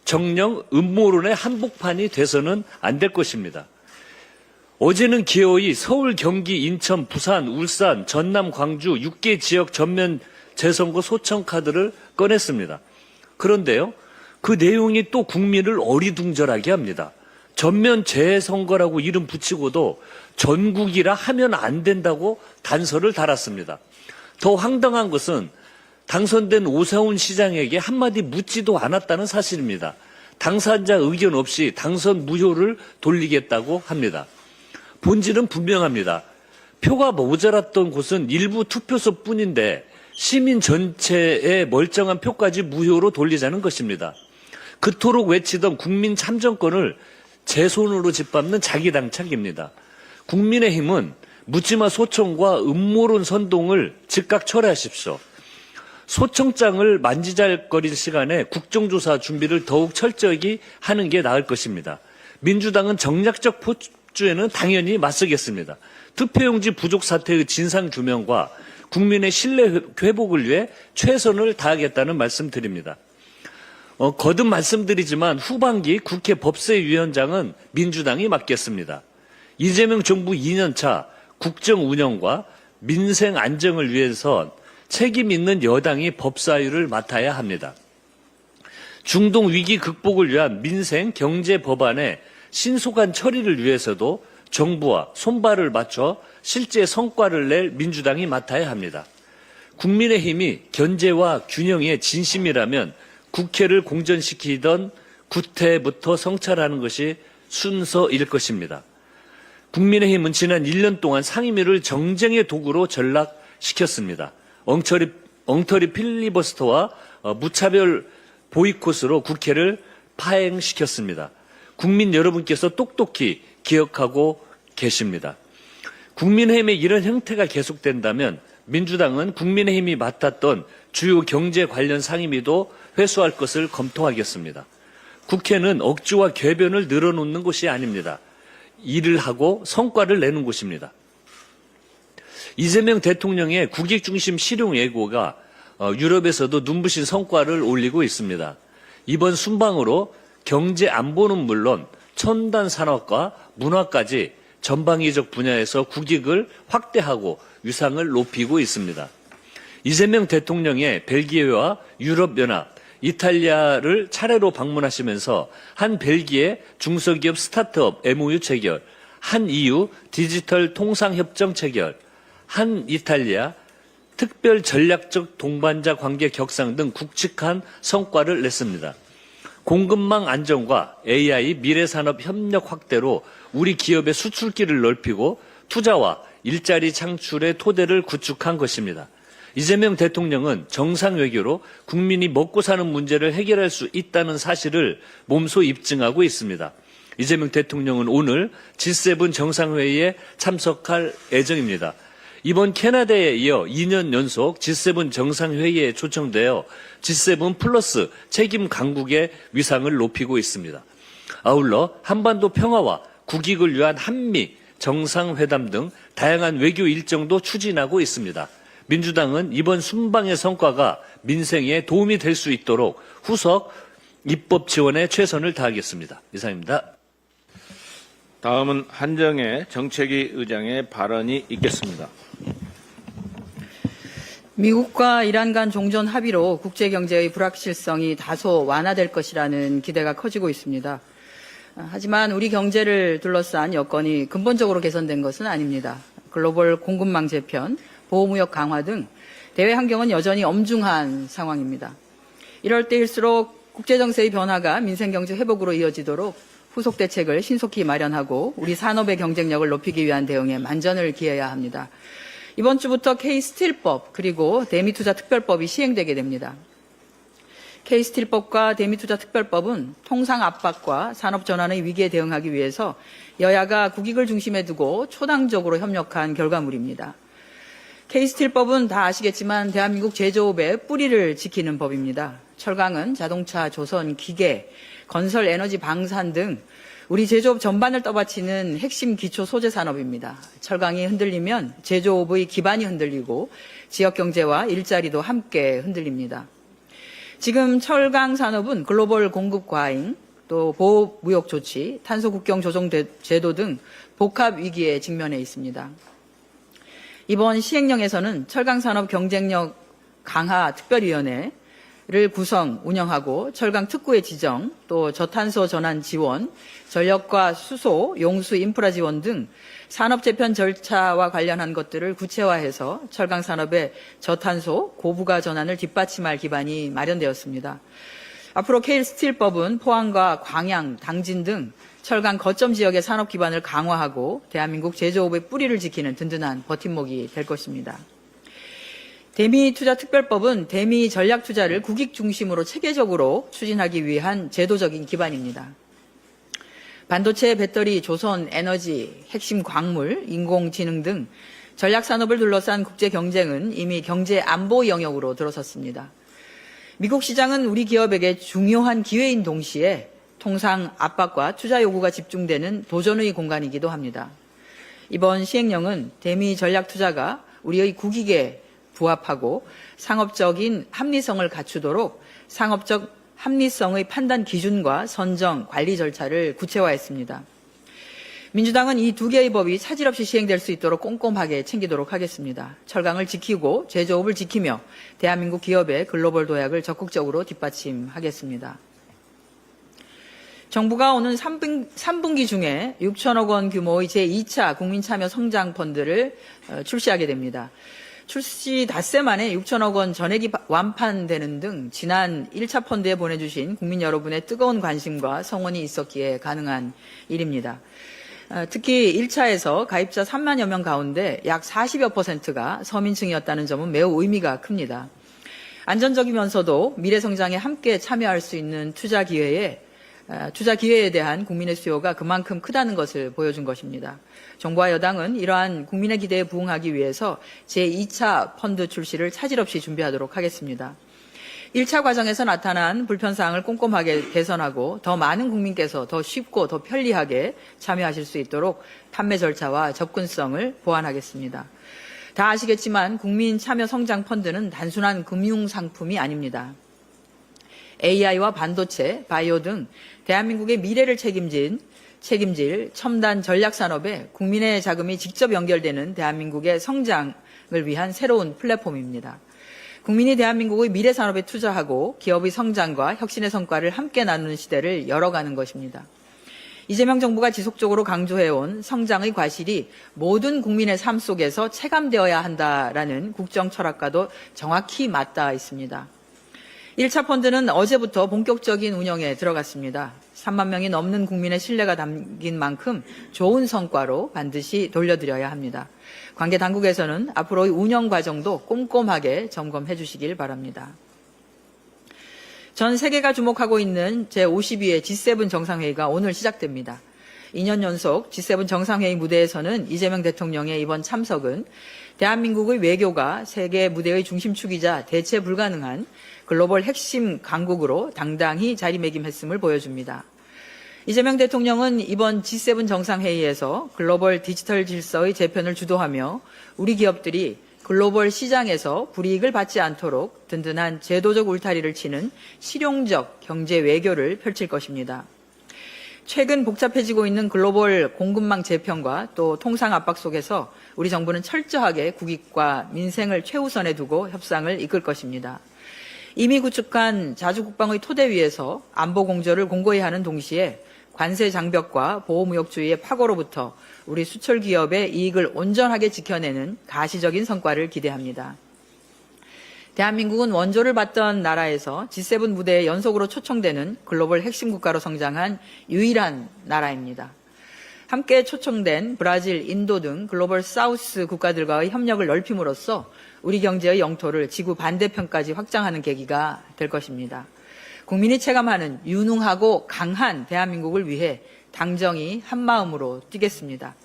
정령 음모론의 한복판이 돼서는 안 될 것입니다. 어제는 기어이 서울, 경기, 인천, 부산, 울산, 전남, 광주 6개 지역 전면 재선거 소청 카드를 꺼냈습니다. 그런데요, 그 내용이 또 국민을 어리둥절하게 합니다. 전면 재선거라고 이름 붙이고도 전국이라 하면 안 된다고 단서를 달았습니다. 더 황당한 것은 당선된 오세훈 시장에게 한마디 묻지도 않았다는 사실입니다. 당사자 의견 없이 당선 무효를 돌리겠다고 합니다. 본질은 분명합니다. 표가 모자랐던 곳은 일부 투표소뿐인데 시민 전체의 멀쩡한 표까지 무효로 돌리자는 것입니다. 그토록 외치던 국민 참정권을 제 손으로 짓밟는 자기당착입니다. 국민의힘은 묻지마 소총과 음모론 선동을 즉각 철회하십시오. 소총장을 만지작거릴 시간에 국정조사 준비를 더욱 철저히 하는 게 나을 것입니다. 민주당은 정략적 포주에는 당연히 맞서겠습니다. 투표용지 부족 사태의 진상규명과 국민의 신뢰 회복을 위해 최선을 다하겠다는 말씀드립니다. 거듭 말씀드리지만 후반기 국회 법사위원장은 민주당이 맡겠습니다. 이재명 정부 2년차 국정 운영과 민생 안정을 위해서 책임 있는 여당이 법사위를 맡아야 합니다. 중동 위기 극복을 위한 민생 경제 법안의 신속한 처리를 위해서도 정부와 손발을 맞춰 실제 성과를 낼 민주당이 맡아야 합니다. 국민의힘이 견제와 균형에 진심이라면 국회를 공전시키던 구태부터 성찰하는 것이 순서일 것입니다. 국민의힘은 지난 1년 동안 상임위를 정쟁의 도구로 전락시켰습니다. 엉터리 필리버스터와 무차별 보이콧으로 국회를 파행시켰습니다. 국민 여러분께서 똑똑히 기억하고 계십니다. 국민의힘의 이런 형태가 계속된다면 민주당은 국민의힘이 맡았던 주요 경제 관련 상임위도 회수할 것을 검토하겠습니다. 국회는 억지와 궤변을 늘어놓는 곳이 아닙니다. 일을 하고 성과를 내는 곳입니다. 이재명 대통령의 국익 중심 실용 예고가 유럽에서도 눈부신 성과를 올리고 있습니다. 이번 순방으로 경제 안보는 물론 첨단 산업과 문화까지 전방위적 분야에서 국익을 확대하고 위상을 높이고 있습니다. 이재명 대통령의 벨기에와 유럽연합, 이탈리아를 차례로 방문하시면서 한 벨기에 중소기업 스타트업 MOU 체결, 한 EU 디지털 통상협정 체결, 한 이탈리아 특별 전략적 동반자 관계 격상 등 굵직한 성과를 냈습니다. 공급망 안정과 AI 미래산업 협력 확대로 우리 기업의 수출길을 넓히고 투자와 일자리 창출의 토대를 구축한 것입니다. 이재명 대통령은 정상외교로 국민이 먹고 사는 문제를 해결할 수 있다는 사실을 몸소 입증하고 있습니다. 이재명 대통령은 오늘 G7 정상회의에 참석할 예정입니다. 이번 캐나다에 이어 2년 연속 G7 정상회의에 초청되어 G7 플러스 책임 강국의 위상을 높이고 있습니다. 아울러 한반도 평화와 국익을 위한 한미 정상회담 등 다양한 외교 일정도 추진하고 있습니다. 민주당은 이번 순방의 성과가 민생에 도움이 될 수 있도록 후속 입법 지원에 최선을 다하겠습니다. 이상입니다. 다음은 한정혜 정책위 의장의 발언이 있겠습니다. 미국과 이란 간 종전 합의로 국제경제의 불확실성이 다소 완화될 것이라는 기대가 커지고 있습니다. 하지만 우리 경제를 둘러싼 여건이 근본적으로 개선된 것은 아닙니다. 글로벌 공급망 재편, 보호무역 강화 등 대외 환경은 여전히 엄중한 상황입니다. 이럴 때일수록 국제정세의 변화가 민생경제 회복으로 이어지도록 후속 대책을 신속히 마련하고 우리 산업의 경쟁력을 높이기 위한 대응에 만전을 기해야 합니다. 이번 주부터 K스틸법 그리고 대미투자특별법이 시행되게 됩니다. K스틸법과 대미투자특별법은 통상 압박과 산업 전환의 위기에 대응하기 위해서 여야가 국익을 중심에 두고 초당적으로 협력한 결과물입니다. K스틸법은 다 아시겠지만 대한민국 제조업의 뿌리를 지키는 법입니다. 철강은 자동차, 조선, 기계, 건설, 에너지, 방산 등 우리 제조업 전반을 떠받치는 핵심 기초 소재 산업입니다. 철강이 흔들리면 제조업의 기반이 흔들리고 지역 경제와 일자리도 함께 흔들립니다. 지금 철강 산업은 글로벌 공급 과잉, 또 보호 무역 조치, 탄소 국경 조정 제도 등 복합 위기에 직면해 있습니다. 이번 시행령에서는 철강 산업 경쟁력 강화 특별위원회를 구성, 운영하고 철강 특구의 지정, 또 저탄소 전환 지원, 전력과 수소, 용수 인프라 지원 등 산업 재편 절차와 관련한 것들을 구체화해서 철강 산업의 저탄소, 고부가 전환을 뒷받침할 기반이 마련되었습니다. 앞으로 K스틸법은 포항과 광양, 당진 등 철강 거점 지역의 산업 기반을 강화하고 대한민국 제조업의 뿌리를 지키는 든든한 버팀목이 될 것입니다. 대미투자특별법은 대미 전략 투자를 국익 중심으로 체계적으로 추진하기 위한 제도적인 기반입니다. 반도체, 배터리, 조선, 에너지, 핵심 광물, 인공지능 등 전략 산업을 둘러싼 국제 경쟁은 이미 경제 안보 영역으로 들어섰습니다. 미국 시장은 우리 기업에게 중요한 기회인 동시에 통상 압박과 투자 요구가 집중되는 도전의 공간이기도 합니다. 이번 시행령은 대미 전략 투자가 우리의 국익에 부합하고 상업적인 합리성을 갖추도록 상업적 합리성의 판단 기준과 선정, 관리 절차를 구체화했습니다. 민주당은 이 두 개의 법이 차질 없이 시행될 수 있도록 꼼꼼하게 챙기도록 하겠습니다. 철강을 지키고 제조업을 지키며 대한민국 기업의 글로벌 도약을 적극적으로 뒷받침하겠습니다. 정부가 오는 3분기 중에 6천억 원 규모의 제2차 국민참여 성장펀드를 출시하게 됩니다. 출시 닷새 만에 6천억 원 전액이 완판되는 등 지난 1차 펀드에 보내주신 국민 여러분의 뜨거운 관심과 성원이 있었기에 가능한 일입니다. 특히 1차에서 가입자 3만여 명 가운데 약 40여 %가 서민층이었다는 점은 매우 의미가 큽니다. 안전적이면서도 미래 성장에 함께 참여할 수 있는 투자 기회에 대한 국민의 수요가 그만큼 크다는 것을 보여준 것입니다. 정부와 여당은 이러한 국민의 기대에 부응하기 위해서 제2차 펀드 출시를 차질 없이 준비하도록 하겠습니다. 1차 과정에서 나타난 불편사항을 꼼꼼하게 개선하고 더 많은 국민께서 더 쉽고 더 편리하게 참여하실 수 있도록 판매 절차와 접근성을 보완하겠습니다. 다 아시겠지만 국민 참여 성장 펀드는 단순한 금융 상품이 아닙니다. AI와 반도체, 바이오 등 대한민국의 미래를 책임질 첨단 전략 산업에 국민의 자금이 직접 연결되는 대한민국의 성장을 위한 새로운 플랫폼입니다. 국민이 대한민국의 미래 산업에 투자하고 기업의 성장과 혁신의 성과를 함께 나누는 시대를 열어가는 것입니다. 이재명 정부가 지속적으로 강조해온 성장의 과실이 모든 국민의 삶 속에서 체감되어야 한다라는 국정 철학과도 정확히 맞닿아 있습니다. 1차 펀드는 어제부터 본격적인 운영에 들어갔습니다. 3만 명이 넘는 국민의 신뢰가 담긴 만큼 좋은 성과로 반드시 돌려드려야 합니다. 관계 당국에서는 앞으로의 운영 과정도 꼼꼼하게 점검해 주시길 바랍니다. 전 세계가 주목하고 있는 제52회 G7 정상회의가 오늘 시작됩니다. 2년 연속 G7 정상회의 무대에서는 이재명 대통령의 이번 참석은 대한민국의 외교가 세계 무대의 중심축이자 대체 불가능한 글로벌 핵심 강국으로 당당히 자리매김했음을 보여줍니다. 이재명 대통령은 이번 G7 정상회의에서 글로벌 디지털 질서의 재편을 주도하며 우리 기업들이 글로벌 시장에서 불이익을 받지 않도록 든든한 제도적 울타리를 치는 실용적 경제 외교를 펼칠 것입니다. 최근 복잡해지고 있는 글로벌 공급망 재편과 또 통상 압박 속에서 우리 정부는 철저하게 국익과 민생을 최우선에 두고 협상을 이끌 것입니다. 이미 구축한 자주국방의 토대 위에서 안보 공조를 공고히 하는 동시에 관세 장벽과 보호무역주의의 파고로부터 우리 수출 기업의 이익을 온전하게 지켜내는 가시적인 성과를 기대합니다. 대한민국은 원조를 받던 나라에서 G7 무대에 연속으로 초청되는 글로벌 핵심 국가로 성장한 유일한 나라입니다. 함께 초청된 브라질, 인도 등 글로벌 사우스 국가들과의 협력을 넓힘으로써 우리 경제의 영토를 지구 반대편까지 확장하는 계기가 될 것입니다. 국민이 체감하는 유능하고 강한 대한민국을 위해 당정이 한마음으로 뛰겠습니다.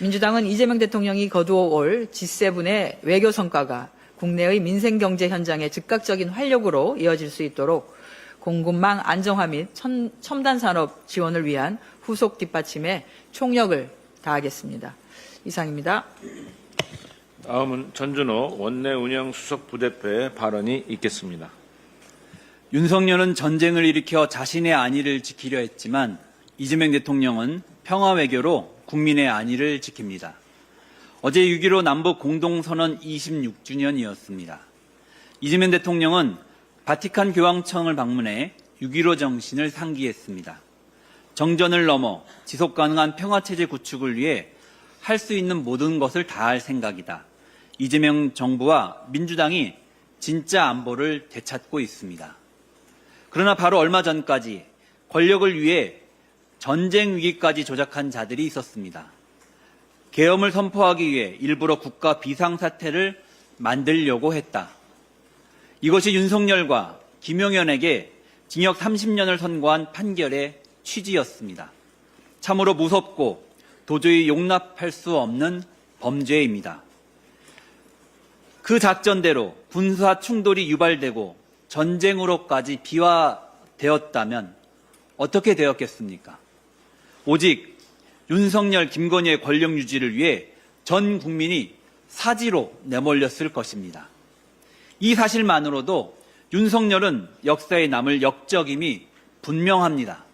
민주당은 이재명 대통령이 거두어 올 G7의 외교 성과가 국내의 민생 경제 현장의 즉각적인 활력으로 이어질 수 있도록 공급망 안정화 및 첨단 산업 지원을 위한 후속 뒷받침에 총력을 다하겠습니다. 이상입니다. 다음은 전준호 원내 운영 수석 부대표의 발언이 있겠습니다. 윤석열은 전쟁을 일으켜 자신의 안위를 지키려 했지만 이재명 대통령은 평화 외교로 국민의 안위를 지킵니다. 어제 6.15 남북 공동선언 26주년이었습니다. 이재명 대통령은 바티칸 교황청을 방문해 6.15 정신을 상기했습니다. 정전을 넘어 지속가능한 평화체제 구축을 위해 할 수 있는 모든 것을 다할 생각이다. 이재명 정부와 민주당이 진짜 안보를 되찾고 있습니다. 그러나 바로 얼마 전까지 권력을 위해 전쟁 위기까지 조작한 자들이 있었습니다. 계엄을 선포하기 위해 일부러 국가 비상사태를 만들려고 했다. 이것이 윤석열과 김용현에게 징역 30년을 선고한 판결의 취지였습니다. 참으로 무섭고 도저히 용납할 수 없는 범죄입니다. 그 작전대로 군사 충돌이 유발되고 전쟁으로까지 비화되었다면 어떻게 되었겠습니까? 오직 윤석열, 김건희의 권력 유지를 위해 전 국민이 사지로 내몰렸을 것입니다. 이 사실만으로도 윤석열은 역사에 남을 역적임이 분명합니다.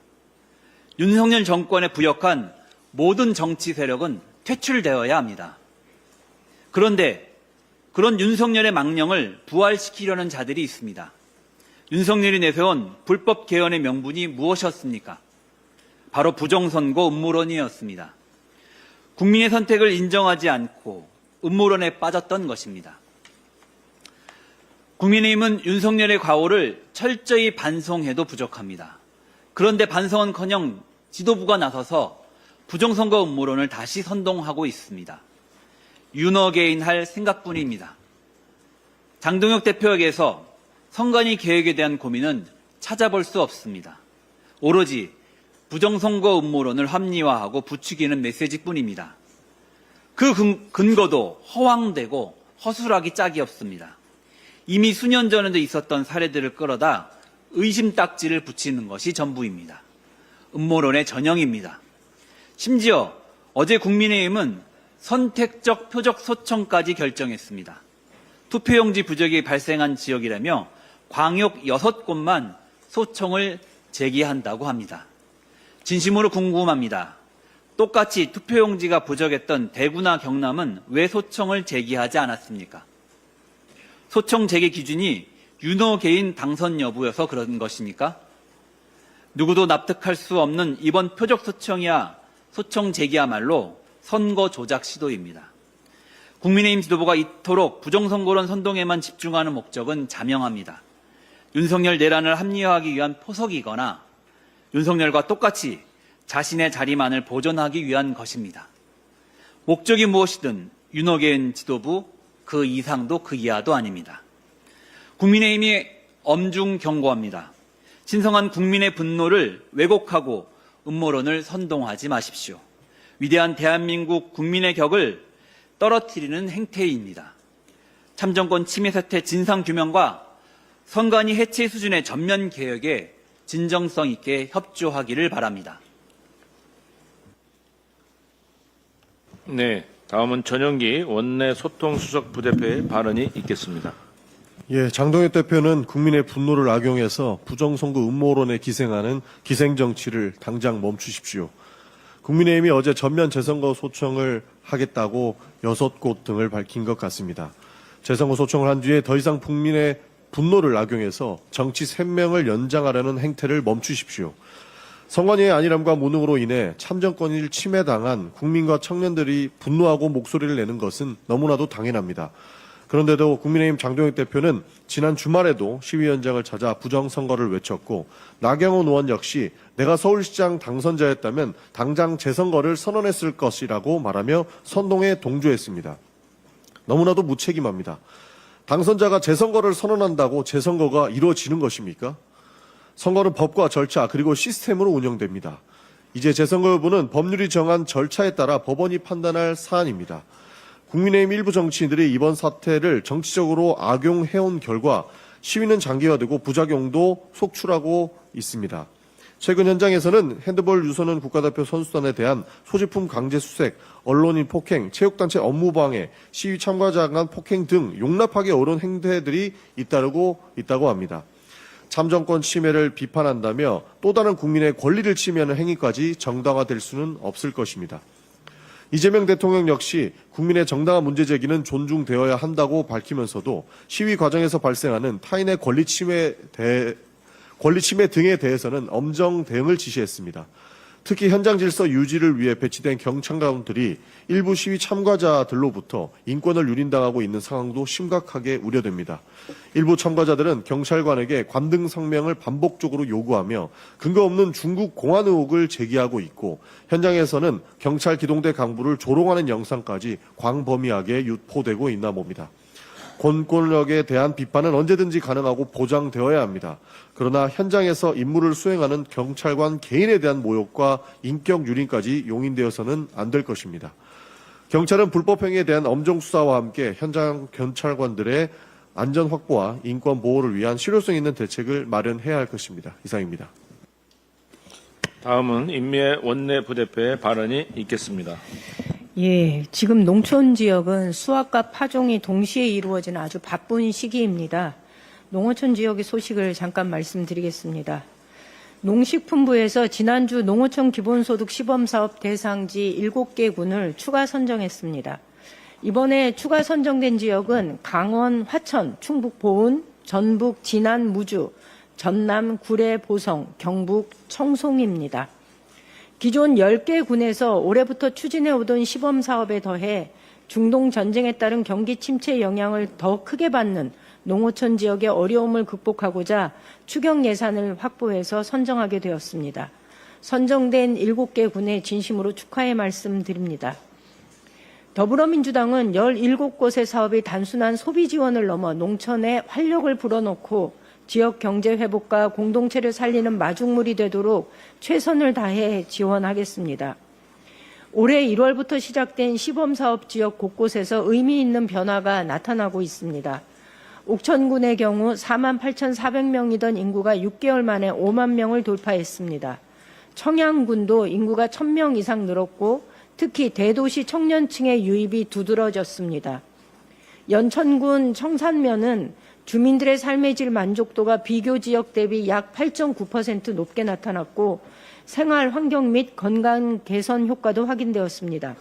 윤석열 정권에 부역한 모든 정치 세력은 퇴출되어야 합니다. 그런데 그런 윤석열의 망령을 부활시키려는 자들이 있습니다. 윤석열이 내세운 불법 개헌의 명분이 무엇이었습니까? 바로 부정선거 음모론이었습니다. 국민의 선택을 인정하지 않고 음모론에 빠졌던 것입니다. 국민의힘은 윤석열의 과오를 철저히 반성해도 부족합니다. 그런데 반성은커녕 지도부가 나서서 부정선거 음모론을 다시 선동하고 있습니다. 윤어게인할 생각뿐입니다. 장동혁 대표에게서 선관위 계획에 대한 고민은 찾아볼 수 없습니다. 오로지 부정선거 음모론을 합리화하고 부추기는 메시지뿐입니다. 그 근거도 허황되고 허술하기 짝이 없습니다. 이미 수년 전에도 있었던 사례들을 끌어다 의심 딱지를 붙이는 것이 전부입니다. 음모론의 전형입니다. 심지어 어제 국민의힘은 선택적 표적 소청까지 결정했습니다. 투표용지 부적이 발생한 지역이라며 광역 6곳만 소청을 제기한다고 합니다. 진심으로 궁금합니다. 똑같이 투표용지가 부적했던 대구나 경남은 왜 소청을 제기하지 않았습니까? 소청 제기 기준이 윤호 개인 당선 여부여서 그런 것입니까? 누구도 납득할 수 없는 이번 표적 소청이야 소청 제기야말로 선거 조작 시도입니다. 국민의힘 지도부가 이토록 부정선거론 선동에만 집중하는 목적은 자명합니다. 윤석열 내란을 합리화하기 위한 포석이거나 윤석열과 똑같이 자신의 자리만을 보존하기 위한 것입니다. 목적이 무엇이든 윤호계인 지도부 그 이상도 그 이하도 아닙니다. 국민의힘이 엄중 경고합니다. 신성한 국민의 분노를 왜곡하고 음모론을 선동하지 마십시오. 위대한 대한민국 국민의 격을 떨어뜨리는 행태입니다. 참정권 침해 사태 진상규명과 선관위 해체 수준의 전면 개혁에 진정성 있게 협조하기를 바랍니다. 네, 다음은 전영기 원내 소통수석 부대표의 발언이 있겠습니다. 예, 장동혁 대표는 국민의 분노를 악용해서 부정선거 음모론에 기생하는 기생정치를 당장 멈추십시오. 국민의힘이 어제 전면 재선거 소청을 하겠다고 6곳 등을 밝힌 것 같습니다. 재선거 소청을 한 뒤에 더 이상 국민의 분노를 악용해서 정치 생명을 연장하려는 행태를 멈추십시오. 선관위의 안일함과 무능으로 인해 참정권을 침해당한 국민과 청년들이 분노하고 목소리를 내는 것은 너무나도 당연합니다. 그런데도 국민의힘 장동혁 대표는 지난 주말에도 시위 현장을 찾아 부정선거를 외쳤고 나경원 의원 역시 내가 서울시장 당선자였다면 당장 재선거를 선언했을 것이라고 말하며 선동에 동조했습니다. 너무나도 무책임합니다. 당선자가 재선거를 선언한다고 재선거가 이루어지는 것입니까? 선거는 법과 절차 그리고 시스템으로 운영됩니다. 이제 재선거 여부는 법률이 정한 절차에 따라 법원이 판단할 사안입니다. 국민의힘 일부 정치인들이 이번 사태를 정치적으로 악용해온 결과 시위는 장기화되고 부작용도 속출하고 있습니다. 최근 현장에서는 핸드볼 유소년 국가대표 선수단에 대한 소지품 강제 수색, 언론인 폭행, 체육단체 업무방해, 시위 참가자에 대한 폭행 등 용납하기 어려운 행태들이 잇따르고 있다고 합니다. 참정권 침해를 비판한다며 또 다른 국민의 권리를 침해하는 행위까지 정당화될 수는 없을 것입니다. 이재명 대통령 역시 국민의 정당한 문제 제기는 존중되어야 한다고 밝히면서도 시위 과정에서 발생하는 타인의 권리 침해 등에 대해서는 엄정 대응을 지시했습니다. 특히 현장 질서 유지를 위해 배치된 경찰관들이 일부 시위 참가자들로부터 인권을 유린당하고 있는 상황도 심각하게 우려됩니다. 일부 참가자들은 경찰관에게 관등 성명을 반복적으로 요구하며 근거 없는 중국 공안 의혹을 제기하고 있고, 현장에서는 경찰 기동대 간부를 조롱하는 영상까지 광범위하게 유포되고 있나 봅니다. 권권력에 대한 비판은 언제든지 가능하고 보장되어야 합니다. 그러나 현장에서 임무를 수행하는 경찰관 개인에 대한 모욕과 인격 유린까지 용인되어서는 안 될 것입니다. 경찰은 불법 행위에 대한 엄정 수사와 함께 현장 경찰관들의 안전 확보와 인권 보호를 위한 실효성 있는 대책을 마련해야 할 것입니다. 이상입니다. 다음은 임미애 원내 부대표의 발언이 있겠습니다. 예, 지금 농촌 지역은 수확과 파종이 동시에 이루어지는 아주 바쁜 시기입니다. 농어촌 지역의 소식을 잠깐 말씀드리겠습니다. 농식품부에서 지난주 농어촌 기본소득 시범사업 대상지 7개 군을 추가 선정했습니다. 이번에 추가 선정된 지역은 강원, 화천, 충북 보은, 전북, 진안, 무주, 전남, 구례, 보성, 경북, 청송입니다. 기존 10개 군에서 올해부터 추진해오던 시범사업에 더해 중동 전쟁에 따른 경기 침체 영향을 더 크게 받는 농어촌 지역의 어려움을 극복하고자 추경 예산을 확보해서 선정하게 되었습니다. 선정된 7개 군에 진심으로 축하의 말씀드립니다. 더불어민주당은 17곳의 사업이 단순한 소비 지원을 넘어 농촌에 활력을 불어넣고 지역 경제 회복과 공동체를 살리는 마중물이 되도록 최선을 다해 지원하겠습니다. 올해 1월부터 시작된 시범사업 지역 곳곳에서 의미 있는 변화가 나타나고 있습니다. 옥천군의 경우 48,400명이던 인구가 6개월 만에 5만 명을 돌파했습니다. 청양군도 인구가 1,000명 이상 늘었고 특히 대도시 청년층의 유입이 두드러졌습니다. 연천군 청산면은 주민들의 삶의 질 만족도가 비교 지역 대비 약 8.9% 높게 나타났고 생활 환경 및 건강 개선 효과도 확인되었습니다.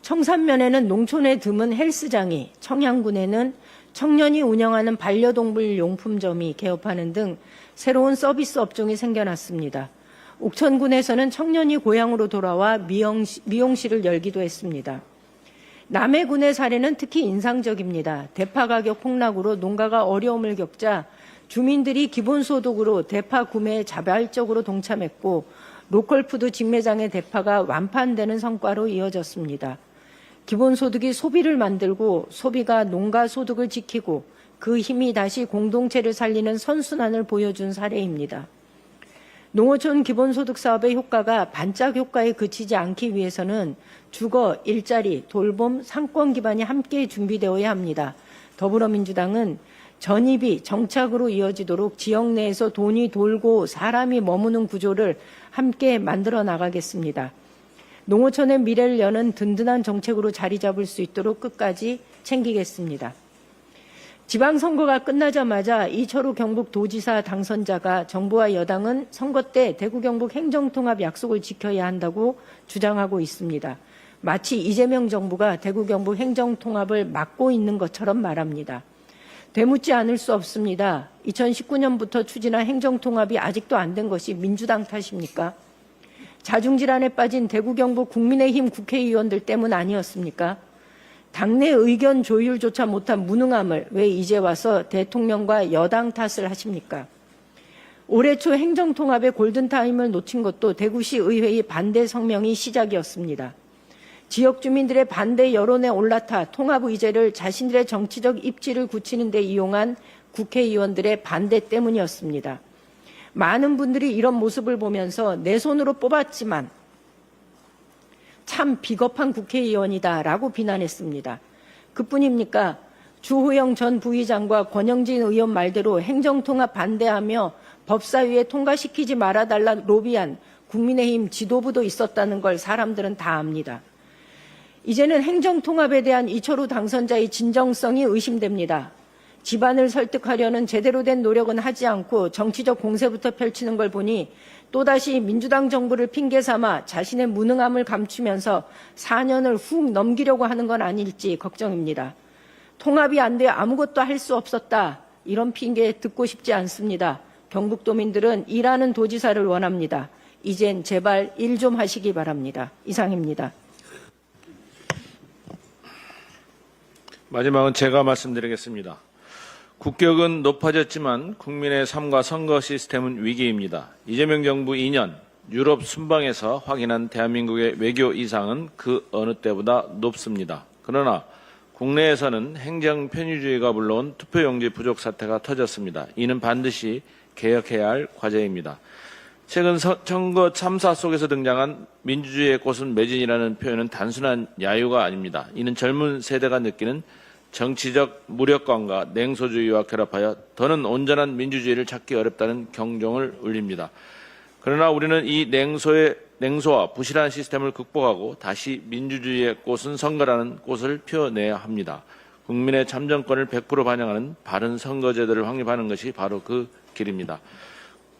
청산면에는 농촌에 드문 헬스장이, 청양군에는 청년이 운영하는 반려동물 용품점이 개업하는 등 새로운 서비스 업종이 생겨났습니다. 옥천군에서는 청년이 고향으로 돌아와 미용실을 열기도 했습니다. 남해군의 사례는 특히 인상적입니다. 대파 가격 폭락으로 농가가 어려움을 겪자 주민들이 기본소득으로 대파 구매에 자발적으로 동참했고 로컬푸드 직매장의 대파가 완판되는 성과로 이어졌습니다. 기본소득이 소비를 만들고 소비가 농가 소득을 지키고 그 힘이 다시 공동체를 살리는 선순환을 보여준 사례입니다. 농어촌 기본소득 사업의 효과가 반짝 효과에 그치지 않기 위해서는 주거, 일자리, 돌봄, 상권 기반이 함께 준비되어야 합니다. 더불어민주당은 전입이 정착으로 이어지도록 지역 내에서 돈이 돌고 사람이 머무는 구조를 함께 만들어 나가겠습니다. 농어촌의 미래를 여는 든든한 정책으로 자리 잡을 수 있도록 끝까지 챙기겠습니다. 지방선거가 끝나자마자 이철우 경북도지사 당선자가 정부와 여당은 선거 때 대구 경북 행정통합 약속을 지켜야 한다고 주장하고 있습니다. 마치 이재명 정부가 대구 경북 행정통합을 막고 있는 것처럼 말합니다. 되묻지 않을 수 없습니다. 2019년부터 추진한 행정통합이 아직도 안 된 것이 민주당 탓입니까? 자중질환에 빠진 대구 경북 국민의힘 국회의원들 때문 아니었습니까? 당내 의견 조율조차 못한 무능함을 왜 이제 와서 대통령과 여당 탓을 하십니까? 올해 초 행정통합의 골든타임을 놓친 것도 대구시 의회의 반대 성명이 시작이었습니다. 지역 주민들의 반대 여론에 올라타 통합 의제를 자신들의 정치적 입지를 굳히는 데 이용한 국회의원들의 반대 때문이었습니다. 많은 분들이 이런 모습을 보면서 내 손으로 뽑았지만 참 비겁한 국회의원이다라고 비난했습니다. 그뿐입니까? 주호영 전 부의장과 권영진 의원 말대로 행정통합 반대하며 법사위에 통과시키지 말아달라 로비한 국민의힘 지도부도 있었다는 걸 사람들은 다 압니다. 이제는 행정통합에 대한 이철우 당선자의 진정성이 의심됩니다. 집안을 설득하려는 제대로 된 노력은 하지 않고 정치적 공세부터 펼치는 걸 보니 또다시 민주당 정부를 핑계 삼아 자신의 무능함을 감추면서 4년을 훅 넘기려고 하는 건 아닐지 걱정입니다. 통합이 안 돼 아무것도 할 수 없었다. 이런 핑계 듣고 싶지 않습니다. 경북도민들은 일하는 도지사를 원합니다. 이젠 제발 일 좀 하시기 바랍니다. 이상입니다. 마지막은 제가 말씀드리겠습니다. 국격은 높아졌지만 국민의 삶과 선거 시스템은 위기입니다. 이재명 정부 2년 유럽 순방에서 확인한 대한민국의 외교 이상은 그 어느 때보다 높습니다. 그러나 국내에서는 행정 편의주의가 불러온 투표용지 부족 사태가 터졌습니다. 이는 반드시 개혁해야 할 과제입니다. 최근 선거 참사 속에서 등장한 민주주의의 꽃은 매진이라는 표현은 단순한 야유가 아닙니다. 이는 젊은 세대가 느끼는 정치적 무력감과 냉소주의와 결합하여 더는 온전한 민주주의를 찾기 어렵다는 경종을 울립니다. 그러나 우리는 이 냉소와 부실한 시스템을 극복하고 다시 민주주의의 꽃은 선거라는 꽃을 피워내야 합니다. 국민의 참정권을 100% 반영하는 바른 선거제도를 확립하는 것이 바로 그 길입니다.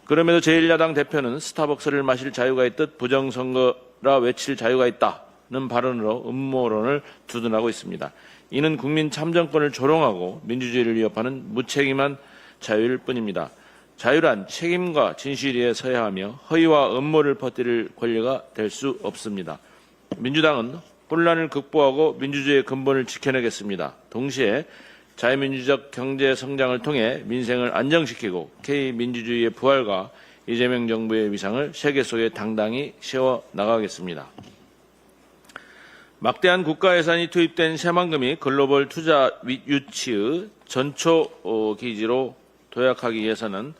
그럼에도 제1야당 대표는 스타벅스를 마실 자유가 있듯 부정선거라 외칠 자유가 있다는 발언으로 음모론을 두둔하고 있습니다. 이는 국민 참정권을 조롱하고 민주주의를 위협하는 무책임한 자유일 뿐입니다. 자유란 책임과 진실에 서야 하며 허위와 음모를 퍼뜨릴 권리가 될 수 없습니다. 민주당은 혼란을 극복하고 민주주의의 근본을 지켜내겠습니다. 동시에 자유민주적 경제 성장을 통해 민생을 안정시키고 K민주주의의 부활과 이재명 정부의 위상을 세계 속에 당당히 세워나가겠습니다. 막대한 국가 예산이 투입된 새만금이 글로벌 투자 유치의 전초 기지로 도약하기 위해서는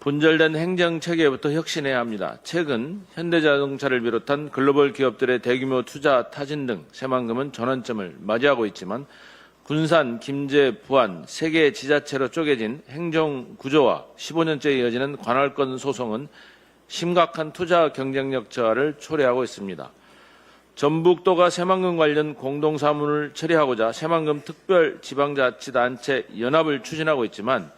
분절된 행정체계부터 혁신해야 합니다. 최근 현대자동차를 비롯한 글로벌 기업들의 대규모 투자 타진 등 새만금은 전환점을 맞이하고 있지만 군산, 김제, 부안 세 개의 지자체로 쪼개진 행정구조와 15년째 이어지는 관할권 소송은 심각한 투자 경쟁력 저하를 초래하고 있습니다. 전북도가 새만금 관련 공동사무를 처리하고자 새만금 특별지방자치단체 연합을 추진하고 있지만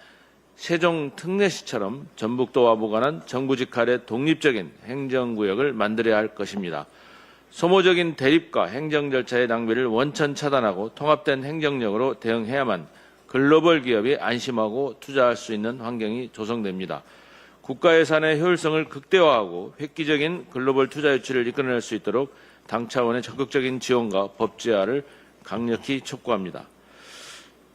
세종 특례시처럼 전북도와 무관한 정부 직할의 독립적인 행정구역을 만들어야 할 것입니다. 소모적인 대립과 행정 절차의 낭비를 원천 차단하고 통합된 행정력으로 대응해야만 글로벌 기업이 안심하고 투자할 수 있는 환경이 조성됩니다. 국가 예산의 효율성을 극대화하고 획기적인 글로벌 투자 유치를 이끌어낼 수 있도록 당 차원의 적극적인 지원과 법 제화를 강력히 촉구합니다.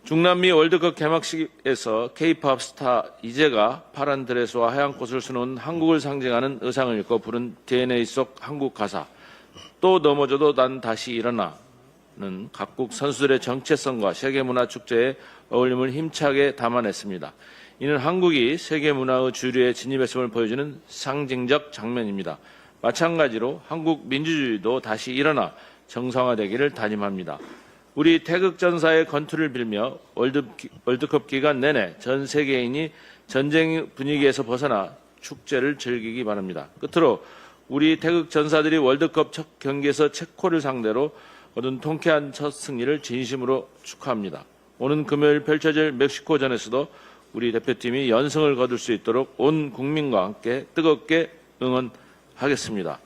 중남미 월드컵 개막식에서 K-팝 스타 이재가 파란 드레스와 하얀 꽃을 수놓은 한국을 상징하는 의상을 입고 부른 DNA 속 한국 가사 또 넘어져도 난 다시 일어나는 각국 선수들의 정체성과 세계문화축제의 어울림을 힘차게 담아냈습니다. 이는 한국이 세계문화의 주류에 진입했음을 보여주는 상징적 장면입니다. 마찬가지로 한국 민주주의도 다시 일어나 정상화되기를 다짐합니다. 우리 태극전사의 건투를 빌며 월드컵 기간 내내 전 세계인이 전쟁 분위기에서 벗어나 축제를 즐기기 바랍니다. 끝으로 우리 태극전사들이 월드컵 첫 경기에서 체코를 상대로 얻은 통쾌한 첫 승리를 진심으로 축하합니다. 오는 금요일 펼쳐질 멕시코전에서도 우리 대표팀이 연승을 거둘 수 있도록 온 국민과 함께 뜨겁게 응원하겠습니다.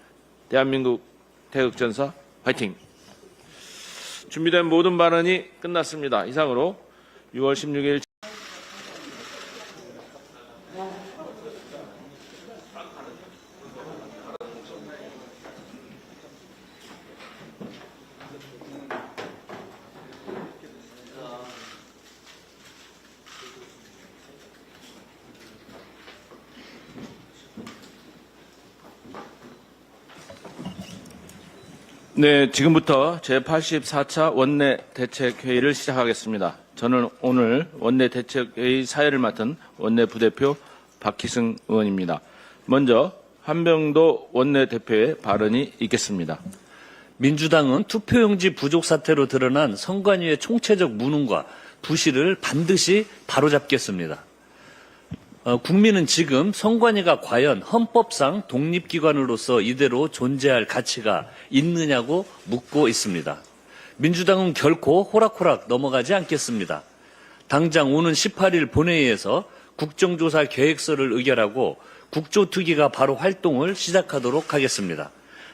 대한민국 태극전사 화이팅! 준비된 모든 발언이 끝났습니다. 이상으로 6월 16일 네, 지금부터 제84차 원내대책회의를 시작하겠습니다. 저는 오늘 원내대책회의 사회를 맡은 원내부대표 박희승 의원입니다. 먼저 한병도 원내대표의 발언이 있겠습니다. 민주당은 투표용지 부족 사태로 드러난 선관위의 총체적 무능과 부실을 반드시 바로잡겠습니다. 국민은 지금 선관위가 과연 헌법상 독립기관으로서 이대로 존재할 가치가 있느냐고 묻고 있습니다. 민주당은 결코 호락호락 넘어가지 않겠습니다. 당장 오는 18일 본회의에서 국정조사 계획서를 의결하고 국조특위가 바로 활동을 시작하도록 하겠습니다.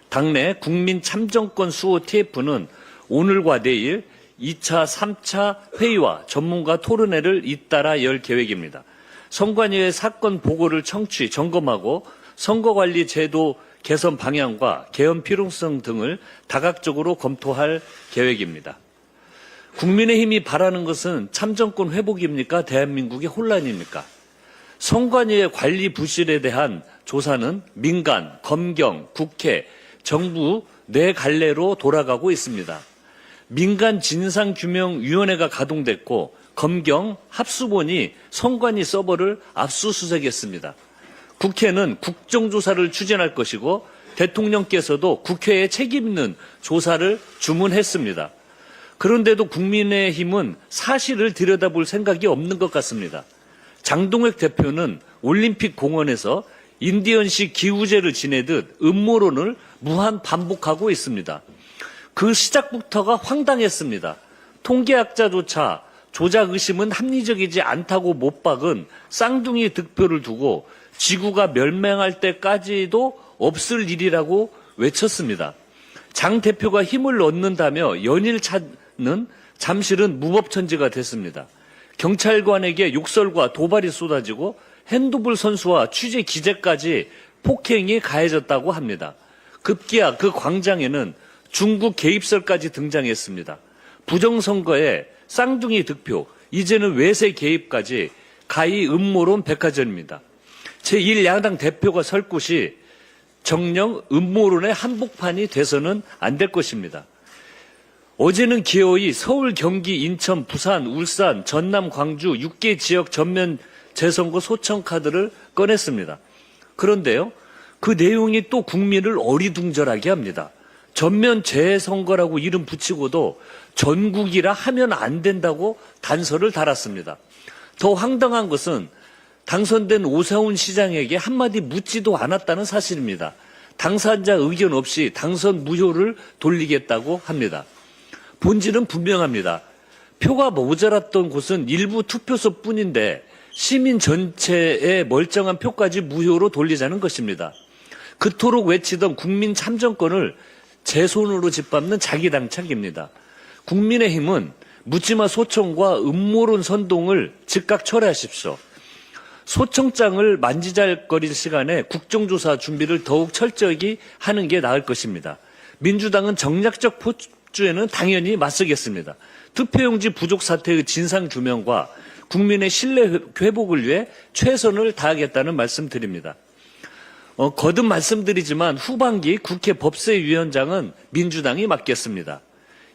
당내 국민 참정권 수호 TF는 오늘과 내일 2차, 3차 회의와 전문가 토론회를 잇따라 열 계획입니다. 선관위의 사건 보고를 청취, 점검하고 선거관리 제도 개선 방향과 개헌 필요성 등을 다각적으로 검토할 계획입니다. 국민의힘이 바라는 것은 참정권 회복입니까? 대한민국의 혼란입니까? 선관위의 관리 부실에 대한 조사는 민간, 검경, 국회, 정부 네 갈래로 돌아가고 있습니다. 민간 진상규명위원회가 가동됐고 검경, 합수본이 선관위 서버를 압수수색했습니다. 국회는 국정조사를 추진할 것이고 대통령께서도 국회에 책임 있는 조사를 주문했습니다. 그런데도 국민의힘은 사실을 들여다볼 생각이 없는 것 같습니다. 장동혁 대표는 올림픽 공원에서 인디언식 기우제를 지내듯 음모론을 무한 반복하고 있습니다. 그 시작부터가 황당했습니다. 통계학자조차 조작 의심은 합리적이지 않다고 못 박은 쌍둥이 득표를 두고 지구가 멸망할 때까지도 없을 일이라고 외쳤습니다. 장 대표가 힘을 얻는다며 연일차는 잠실은 무법천지가 됐습니다. 경찰관에게 욕설과 도발이 쏟아지고 핸드볼 선수와 취재 기자까지 폭행이 가해졌다고 합니다. 급기야 그 광장에는 중국 개입설까지 등장했습니다. 부정선거에 쌍둥이 득표, 이제는 외세 개입까지 가히 음모론 백화점입니다. 제1야당 대표가 설 곳이 정령 음모론의 한복판이 돼서는 안 될 것입니다. 어제는 기어이 서울, 경기, 인천, 부산, 울산, 전남, 광주 6개 지역 전면 재선거 소청 카드를 꺼냈습니다. 그런데요, 그 내용이 또 국민을 어리둥절하게 합니다. 전면 재선거라고 이름 붙이고도 전국이라 하면 안 된다고 단서를 달았습니다. 더 황당한 것은 당선된 오세훈 시장에게 한마디 묻지도 않았다는 사실입니다. 당사자 의견 없이 당선 무효를 돌리겠다고 합니다. 본질은 분명합니다. 표가 모자랐던 곳은 일부 투표소뿐인데 시민 전체의 멀쩡한 표까지 무효로 돌리자는 것입니다. 그토록 외치던 국민 참정권을 제 손으로 짓밟는 자기당착입니다. 국민의힘은 묻지마 소총과 음모론 선동을 즉각 철회하십시오. 소총장을 만지작거릴 시간에 국정조사 준비를 더욱 철저히 하는 게 나을 것입니다. 민주당은 정략적 포주에는 당연히 맞서겠습니다. 투표용지 부족 사태의 진상규명과 국민의 신뢰 회복을 위해 최선을 다하겠다는 말씀드립니다. 거듭 말씀드리지만 후반기 국회 법제위원장은 민주당이 맡겠습니다.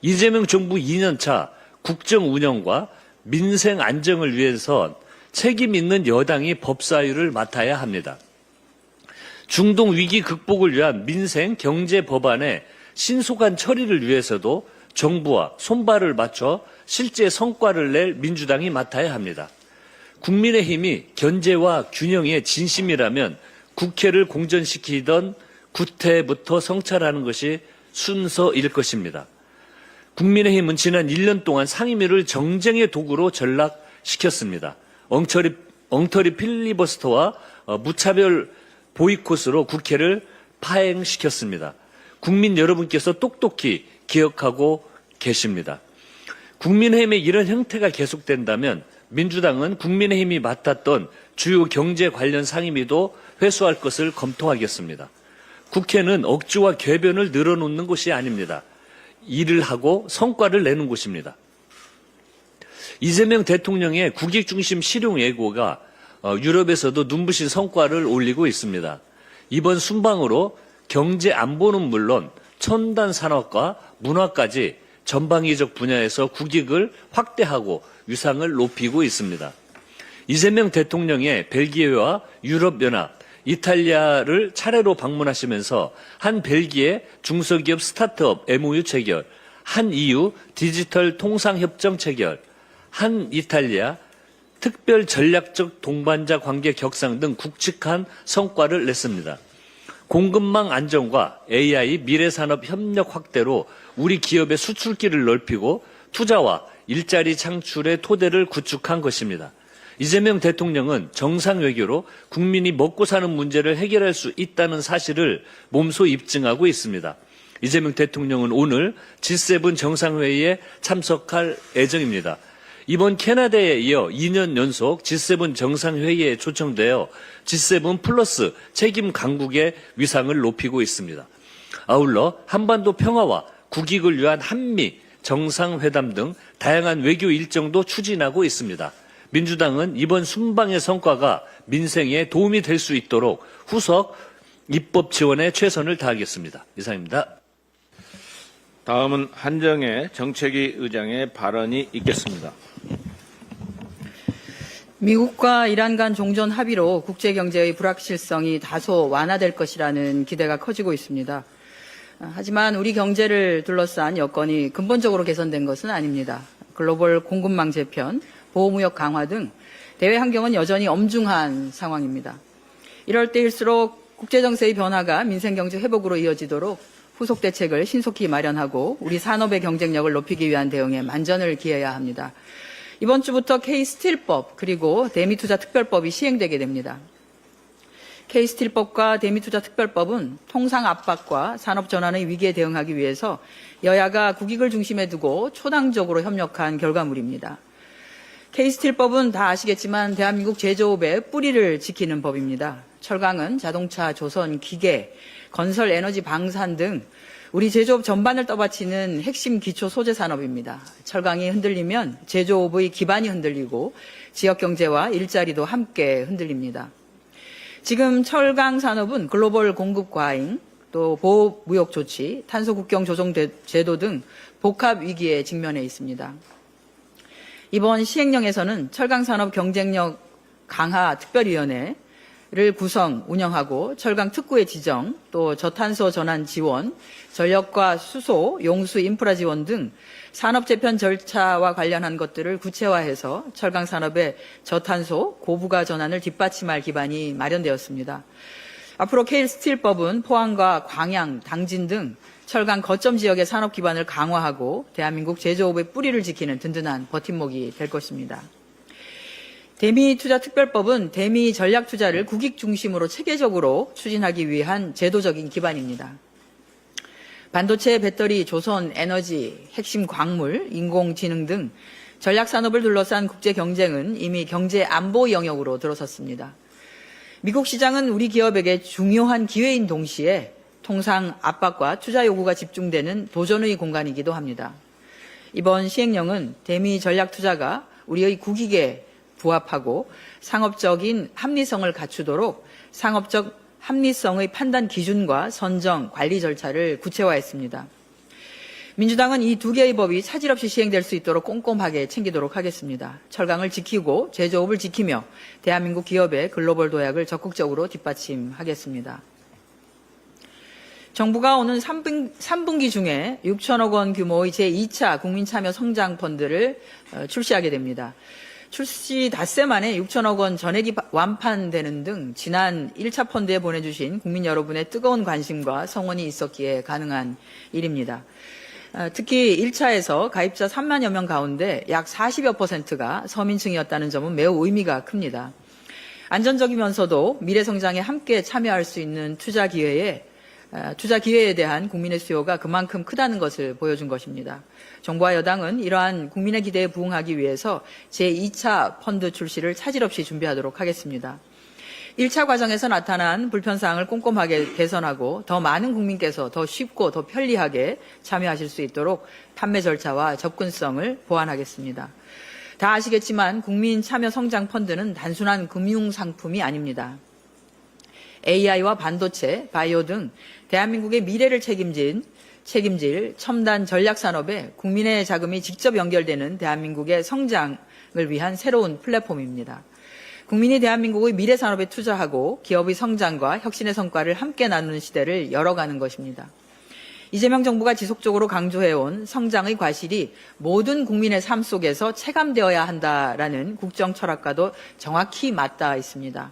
이재명 정부 2년차 국정 운영과 민생 안정을 위해서 책임 있는 여당이 법사위를 맡아야 합니다. 중동 위기 극복을 위한 민생 경제 법안의 신속한 처리를 위해서도 정부와 손발을 맞춰 실제 성과를 낼 민주당이 맡아야 합니다. 국민의힘이 견제와 균형에 진심이라면 국회를 공전시키던 구태부터 성찰하는 것이 순서일 것입니다. 국민의힘은 지난 1년 동안 상임위를 정쟁의 도구로 전락시켰습니다. 엉터리 필리버스터와 무차별 보이콧으로 국회를 파행시켰습니다. 국민 여러분께서 똑똑히 기억하고 계십니다. 국민의힘의 이런 형태가 계속된다면 민주당은 국민의힘이 맡았던 주요 경제 관련 상임위도 회수할 것을 검토하겠습니다. 국회는 억지와 궤변을 늘어놓는 곳이 아닙니다. 일을 하고 성과를 내는 곳입니다. 이재명 대통령의 국익 중심 실용 예고가 유럽에서도 눈부신 성과를 올리고 있습니다. 이번 순방으로 경제 안보는 물론 첨단 산업과 문화까지 전방위적 분야에서 국익을 확대하고 위상을 높이고 있습니다. 이재명 대통령의 벨기에와 유럽연합, 이탈리아를 차례로 방문하시면서 한 벨기에 중소기업 스타트업 MOU 체결, 한 EU 디지털 통상협정 체결, 한 이탈리아 특별 전략적 동반자 관계 격상 등 굵직한 성과를 냈습니다. 공급망 안정과 AI 미래산업 협력 확대로 우리 기업의 수출길을 넓히고 투자와 일자리 창출의 토대를 구축한 것입니다. 이재명 대통령은 정상 외교로 국민이 먹고 사는 문제를 해결할 수 있다는 사실을 몸소 입증하고 있습니다. 이재명 대통령은 오늘 G7 정상회의에 참석할 예정입니다. 이번 캐나다에 이어 2년 연속 G7 정상회의에 초청되어 G7 플러스 책임 강국의 위상을 높이고 있습니다. 아울러 한반도 평화와 국익을 위한 한미 정상회담 등 다양한 외교 일정도 추진하고 있습니다. 민주당은 이번 순방의 성과가 민생에 도움이 될 수 있도록 후속 입법 지원에 최선을 다하겠습니다. 이상입니다. 다음은 한정혜 정책위 의장의 발언이 있겠습니다. 미국과 이란 간 종전 합의로 국제경제의 불확실성이 다소 완화될 것이라는 기대가 커지고 있습니다. 하지만 우리 경제를 둘러싼 여건이 근본적으로 개선된 것은 아닙니다. 글로벌 공급망 재편, 보호무역 강화 등 대외 환경은 여전히 엄중한 상황입니다. 이럴 때일수록 국제정세의 변화가 민생경제 회복으로 이어지도록 후속 대책을 신속히 마련하고 우리 산업의 경쟁력을 높이기 위한 대응에 만전을 기해야 합니다. 이번 주부터 K스틸법 그리고 대미투자특별법이 시행되게 됩니다. K스틸법과 대미투자특별법은 통상 압박과 산업 전환의 위기에 대응하기 위해서 여야가 국익을 중심에 두고 초당적으로 협력한 결과물입니다. K스틸법은 다 아시겠지만 대한민국 제조업의 뿌리를 지키는 법입니다. 철강은 자동차, 조선, 기계, 건설, 에너지, 방산 등 우리 제조업 전반을 떠받치는 핵심 기초 소재 산업입니다. 철강이 흔들리면 제조업의 기반이 흔들리고 지역 경제와 일자리도 함께 흔들립니다. 지금 철강 산업은 글로벌 공급 과잉, 또 보호 무역 조치, 탄소 국경 조정 제도 등 복합 위기에 직면해 있습니다. 이번 시행령에서는 철강 산업 경쟁력 강화 특별위원회를 구성, 운영하고 철강 특구의 지정, 또 저탄소 전환 지원, 전력과 수소, 용수 인프라 지원 등 산업 재편 절차와 관련한 것들을 구체화해서 철강 산업의 저탄소, 고부가 전환을 뒷받침할 기반이 마련되었습니다. 앞으로 K스틸법은 포항과 광양, 당진 등 철강 거점 지역의 산업 기반을 강화하고 대한민국 제조업의 뿌리를 지키는 든든한 버팀목이 될 것입니다. 대미투자특별법은 대미 전략투자를 국익 중심으로 체계적으로 추진하기 위한 제도적인 기반입니다. 반도체, 배터리, 조선, 에너지, 핵심 광물, 인공지능 등 전략산업을 둘러싼 국제 경쟁은 이미 경제 안보 영역으로 들어섰습니다. 미국 시장은 우리 기업에게 중요한 기회인 동시에 통상 압박과 투자 요구가 집중되는 도전의 공간이기도 합니다. 이번 시행령은 대미 전략투자가 우리의 국익에 부합하고 상업적인 합리성을 갖추도록 상업적 합리성의 판단 기준과 선정, 관리 절차를 구체화했습니다. 민주당은 이 두 개의 법이 차질 없이 시행될 수 있도록 꼼꼼하게 챙기도록 하겠습니다. 철강을 지키고 제조업을 지키며 대한민국 기업의 글로벌 도약을 적극적으로 뒷받침하겠습니다. 정부가 오는 3분기 중에 6천억 원 규모의 제2차 국민참여성장펀드를 출시하게 됩니다. 출시 닷새 만에 6천억 원 전액이 완판되는 등 지난 1차 펀드에 보내주신 국민 여러분의 뜨거운 관심과 성원이 있었기에 가능한 일입니다. 특히 1차에서 가입자 3만여 명 가운데 약 40여 %가 서민층이었다는 점은 매우 의미가 큽니다. 안전적이면서도 미래 성장에 함께 참여할 수 있는 투자 기회에 대한 국민의 수요가 그만큼 크다는 것을 보여준 것입니다. 정부와 여당은 이러한 국민의 기대에 부응하기 위해서 제2차 펀드 출시를 차질 없이 준비하도록 하겠습니다. 1차 과정에서 나타난 불편사항을 꼼꼼하게 개선하고 더 많은 국민께서 더 쉽고 더 편리하게 참여하실 수 있도록 판매 절차와 접근성을 보완하겠습니다. 다 아시겠지만 국민 참여 성장 펀드는 단순한 금융 상품이 아닙니다. AI와 반도체, 바이오 등 대한민국의 미래를 책임질 첨단 전략 산업에 국민의 자금이 직접 연결되는 대한민국의 성장을 위한 새로운 플랫폼입니다. 국민이 대한민국의 미래 산업에 투자하고 기업의 성장과 혁신의 성과를 함께 나누는 시대를 열어가는 것입니다. 이재명 정부가 지속적으로 강조해온 성장의 과실이 모든 국민의 삶 속에서 체감되어야 한다라는 국정 철학과도 정확히 맞닿아 있습니다.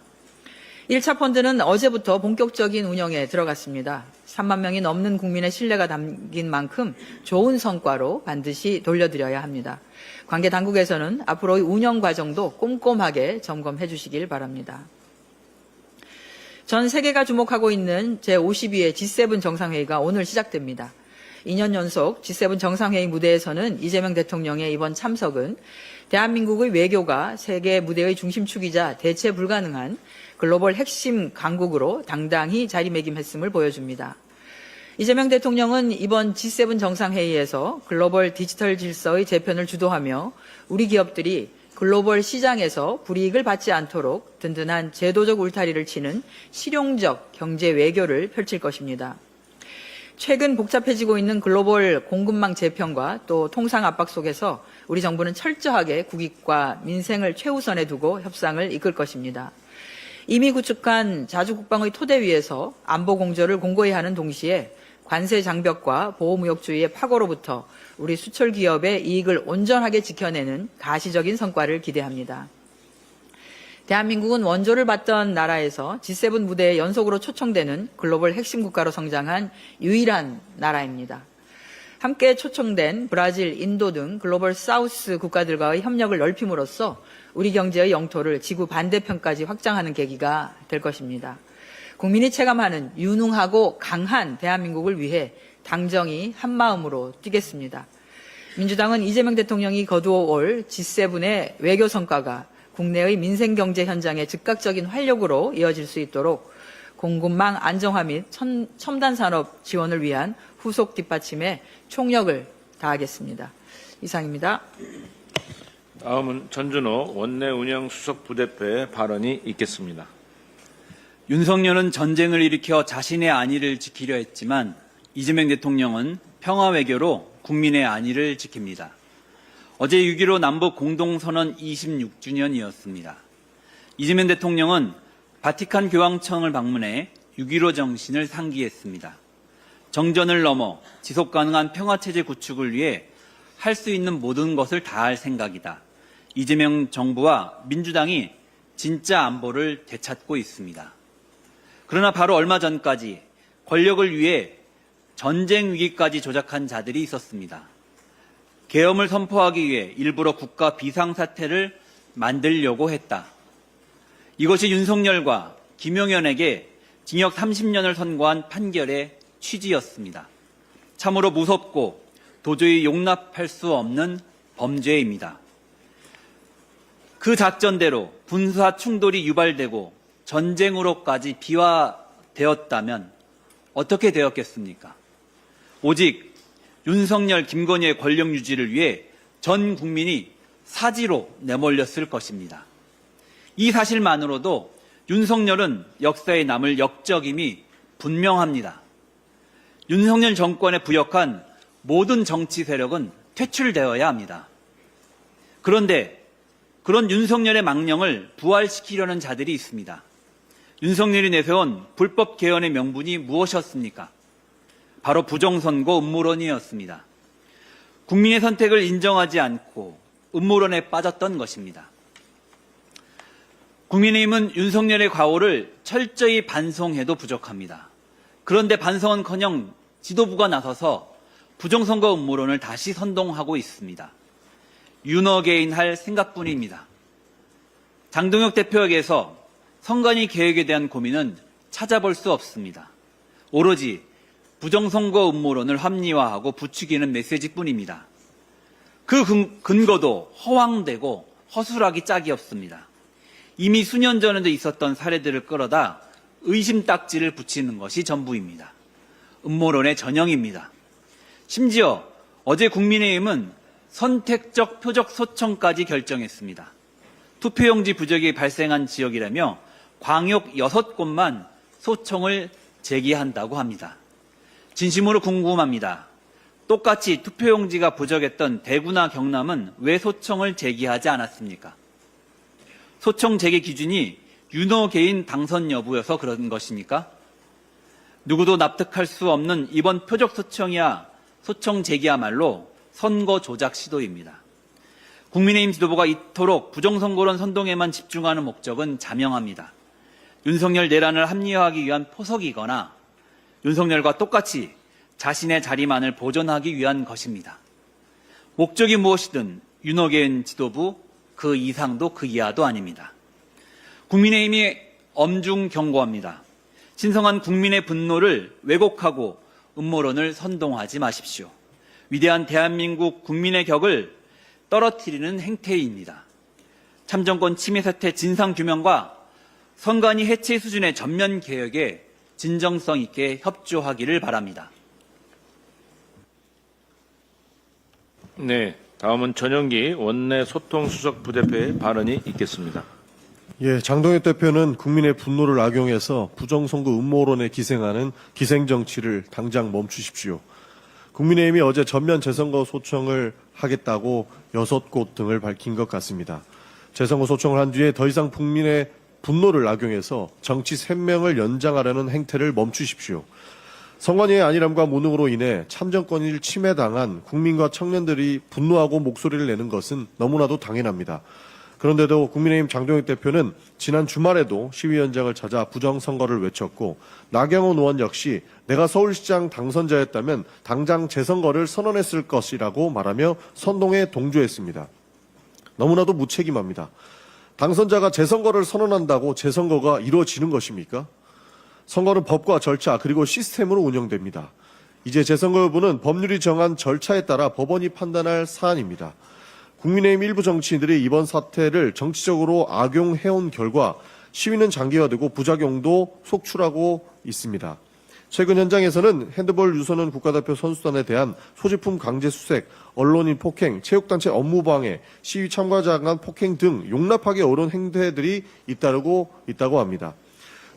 1차 펀드는 어제부터 본격적인 운영에 들어갔습니다. 3만 명이 넘는 국민의 신뢰가 담긴 만큼 좋은 성과로 반드시 돌려드려야 합니다. 관계 당국에서는 앞으로의 운영 과정도 꼼꼼하게 점검해 주시길 바랍니다. 전 세계가 주목하고 있는 제52회 G7 정상회의가 오늘 시작됩니다. 2년 연속 G7 정상회의 무대에서는 이재명 대통령의 이번 참석은 대한민국의 외교가 세계 무대의 중심축이자 대체 불가능한 글로벌 핵심 강국으로 당당히 자리매김했음을 보여줍니다. 이재명 대통령은 이번 G7 정상회의에서 글로벌 디지털 질서의 재편을 주도하며 우리 기업들이 글로벌 시장에서 불이익을 받지 않도록 든든한 제도적 울타리를 치는 실용적 경제 외교를 펼칠 것입니다. 최근 복잡해지고 있는 글로벌 공급망 재편과 또 통상 압박 속에서 우리 정부는 철저하게 국익과 민생을 최우선에 두고 협상을 이끌 것입니다. 이미 구축한 자주국방의 토대 위에서 안보 공조를 공고히 하는 동시에 관세 장벽과 보호무역주의의 파고로부터 우리 수출 기업의 이익을 온전하게 지켜내는 가시적인 성과를 기대합니다. 대한민국은 원조를 받던 나라에서 G7 무대에 연속으로 초청되는 글로벌 핵심 국가로 성장한 유일한 나라입니다. 함께 초청된 브라질, 인도 등 글로벌 사우스 국가들과의 협력을 넓힘으로써 우리 경제의 영토를 지구 반대편까지 확장하는 계기가 될 것입니다. 국민이 체감하는 유능하고 강한 대한민국을 위해 당정이 한마음으로 뛰겠습니다. 민주당은 이재명 대통령이 거두어 올 G7의 외교 성과가 국내의 민생 경제 현장의 즉각적인 활력으로 이어질 수 있도록 공급망 안정화 및 첨단 산업 지원을 위한 후속 뒷받침에 총력을 다하겠습니다. 이상입니다. 다음은 전준호 원내 운영 수석 부대표의 발언이 있겠습니다. 윤석열은 전쟁을 일으켜 자신의 안위를 지키려 했지만 이재명 대통령은 평화 외교로 국민의 안위를 지킵니다. 어제 6.15 남북 공동선언 26주년이었습니다. 이재명 대통령은 바티칸 교황청을 방문해 6.15 정신을 상기했습니다. 정전을 넘어 지속가능한 평화체제 구축을 위해 할 수 있는 모든 것을 다할 생각이다. 이재명 정부와 민주당이 진짜 안보를 되찾고 있습니다. 그러나 바로 얼마 전까지 권력을 위해 전쟁 위기까지 조작한 자들이 있었습니다. 계엄을 선포하기 위해 일부러 국가 비상사태를 만들려고 했다. 이것이 윤석열과 김용현에게 징역 30년을 선고한 판결의 취지였습니다. 참으로 무섭고 도저히 용납할 수 없는 범죄입니다. 그 작전대로 군사 충돌이 유발되고 전쟁으로까지 비화되었다면 어떻게 되었겠습니까? 오직 윤석열, 김건희의 권력 유지를 위해 전 국민이 사지로 내몰렸을 것입니다. 이 사실만으로도 윤석열은 역사에 남을 역적임이 분명합니다. 윤석열 정권에 부역한 모든 정치 세력은 퇴출되어야 합니다. 그런데 그런 윤석열의 망령을 부활시키려는 자들이 있습니다. 윤석열이 내세운 불법 개헌의 명분이 무엇이었습니까? 바로 부정선거 음모론이었습니다. 국민의 선택을 인정하지 않고 음모론에 빠졌던 것입니다. 국민의힘은 윤석열의 과오를 철저히 반성해도 부족합니다. 그런데 반성은커녕 지도부가 나서서 부정선거 음모론을 다시 선동하고 있습니다. 윤어게인 할 생각뿐입니다. 장동혁 대표에게서 선관위 계획에 대한 고민은 찾아볼 수 없습니다. 오로지 부정선거 음모론을 합리화하고 부추기는 메시지뿐입니다. 그 근거도 허황되고 허술하기 짝이 없습니다. 이미 수년 전에도 있었던 사례들을 끌어다 의심 딱지를 붙이는 것이 전부입니다. 음모론의 전형입니다. 심지어 어제 국민의힘은 선택적 표적 소청까지 결정했습니다. 투표용지 부적이 발생한 지역이라며 광역 6곳만 소청을 제기한다고 합니다. 진심으로 궁금합니다. 똑같이 투표용지가 부적했던 대구나 경남은 왜 소청을 제기하지 않았습니까? 소청 제기 기준이 윤호 개인 당선 여부여서 그런 것입니까? 누구도 납득할 수 없는 이번 표적 소청이야 소청 제기야말로 선거 조작 시도입니다. 국민의힘 지도부가 이토록 부정선거론 선동에만 집중하는 목적은 자명합니다. 윤석열 내란을 합리화하기 위한 포석이거나 윤석열과 똑같이 자신의 자리만을 보존하기 위한 것입니다. 목적이 무엇이든 윤호계인 지도부 그 이상도 그 이하도 아닙니다. 국민의힘이 엄중 경고합니다. 신성한 국민의 분노를 왜곡하고 음모론을 선동하지 마십시오. 위대한 대한민국 국민의 격을 떨어뜨리는 행태입니다. 참정권 침해 사태 진상규명과 선관위 해체 수준의 전면 개혁에 진정성 있게 협조하기를 바랍니다. 네, 다음은 전영기 원내 소통수석 부대표의 발언이 있겠습니다. 예, 장동혁 대표는 국민의 분노를 악용해서 부정선거 음모론에 기생하는 기생정치를 당장 멈추십시오. 국민의힘이 어제 전면 재선거 소청을 하겠다고 6곳 등을 밝힌 것 같습니다. 재선거 소청을 한 뒤에 더 이상 국민의 분노를 악용해서 정치 생명을 연장하려는 행태를 멈추십시오. 선관위의 안일함과 무능으로 인해 참정권을 침해당한 국민과 청년들이 분노하고 목소리를 내는 것은 너무나도 당연합니다. 그런데도 국민의힘 장동혁 대표는 지난 주말에도 시위 현장을 찾아 부정선거를 외쳤고 나경원 의원 역시 내가 서울시장 당선자였다면 당장 재선거를 선언했을 것이라고 말하며 선동에 동조했습니다. 너무나도 무책임합니다. 당선자가 재선거를 선언한다고 재선거가 이루어지는 것입니까? 선거는 법과 절차 그리고 시스템으로 운영됩니다. 이제 재선거 여부는 법률이 정한 절차에 따라 법원이 판단할 사안입니다. 국민의힘 일부 정치인들이 이번 사태를 정치적으로 악용해온 결과 시위는 장기화되고 부작용도 속출하고 있습니다. 최근 현장에서는 핸드볼 유소년 국가대표 선수단에 대한 소지품 강제 수색, 언론인 폭행, 체육단체 업무방해, 시위 참가자 간 폭행 등 용납하기 어려운 행태들이 잇따르고 있다고 합니다.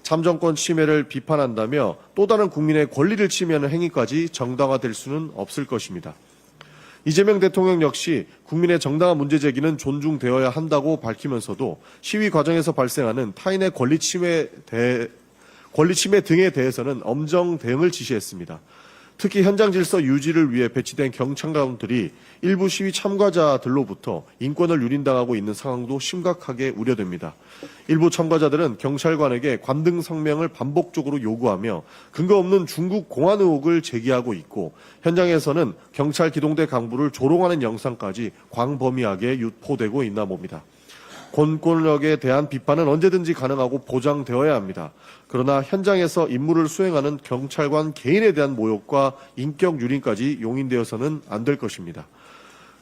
참정권 침해를 비판한다며 또 다른 국민의 권리를 침해하는 행위까지 정당화될 수는 없을 것입니다. 이재명 대통령 역시 국민의 정당한 문제 제기는 존중되어야 한다고 밝히면서도 시위 과정에서 발생하는 타인의 권리 침해 등에 대해서는 엄정 대응을 지시했습니다. 특히 현장 질서 유지를 위해 배치된 경찰관들이 일부 시위 참가자들로부터 인권을 유린당하고 있는 상황도 심각하게 우려됩니다. 일부 참가자들은 경찰관에게 관등 성명을 반복적으로 요구하며 근거 없는 중국 공안 의혹을 제기하고 있고 현장에서는 경찰 기동대 간부를 조롱하는 영상까지 광범위하게 유포되고 있나 봅니다. 권권력에 대한 비판은 언제든지 가능하고 보장되어야 합니다. 그러나 현장에서 임무를 수행하는 경찰관 개인에 대한 모욕과 인격 유린까지 용인되어서는 안 될 것입니다.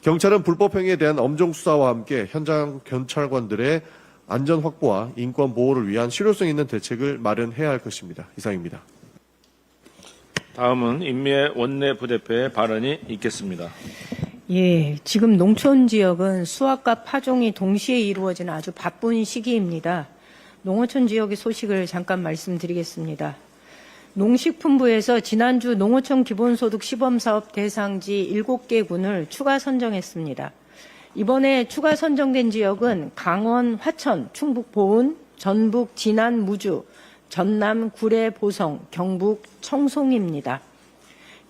경찰은 불법 행위에 대한 엄정 수사와 함께 현장 경찰관들의 안전 확보와 인권 보호를 위한 실효성 있는 대책을 마련해야 할 것입니다. 이상입니다. 다음은 임미애 원내 부대표의 발언이 있겠습니다. 예, 지금 농촌 지역은 수확과 파종이 동시에 이루어지는 아주 바쁜 시기입니다. 농어촌 지역의 소식을 잠깐 말씀드리겠습니다. 농식품부에서 지난주 농어촌 기본소득 시범사업 대상지 7개 군을 추가 선정했습니다. 이번에 추가 선정된 지역은 강원, 화천, 충북 보은, 전북, 진안, 무주, 전남, 구례, 보성, 경북, 청송입니다.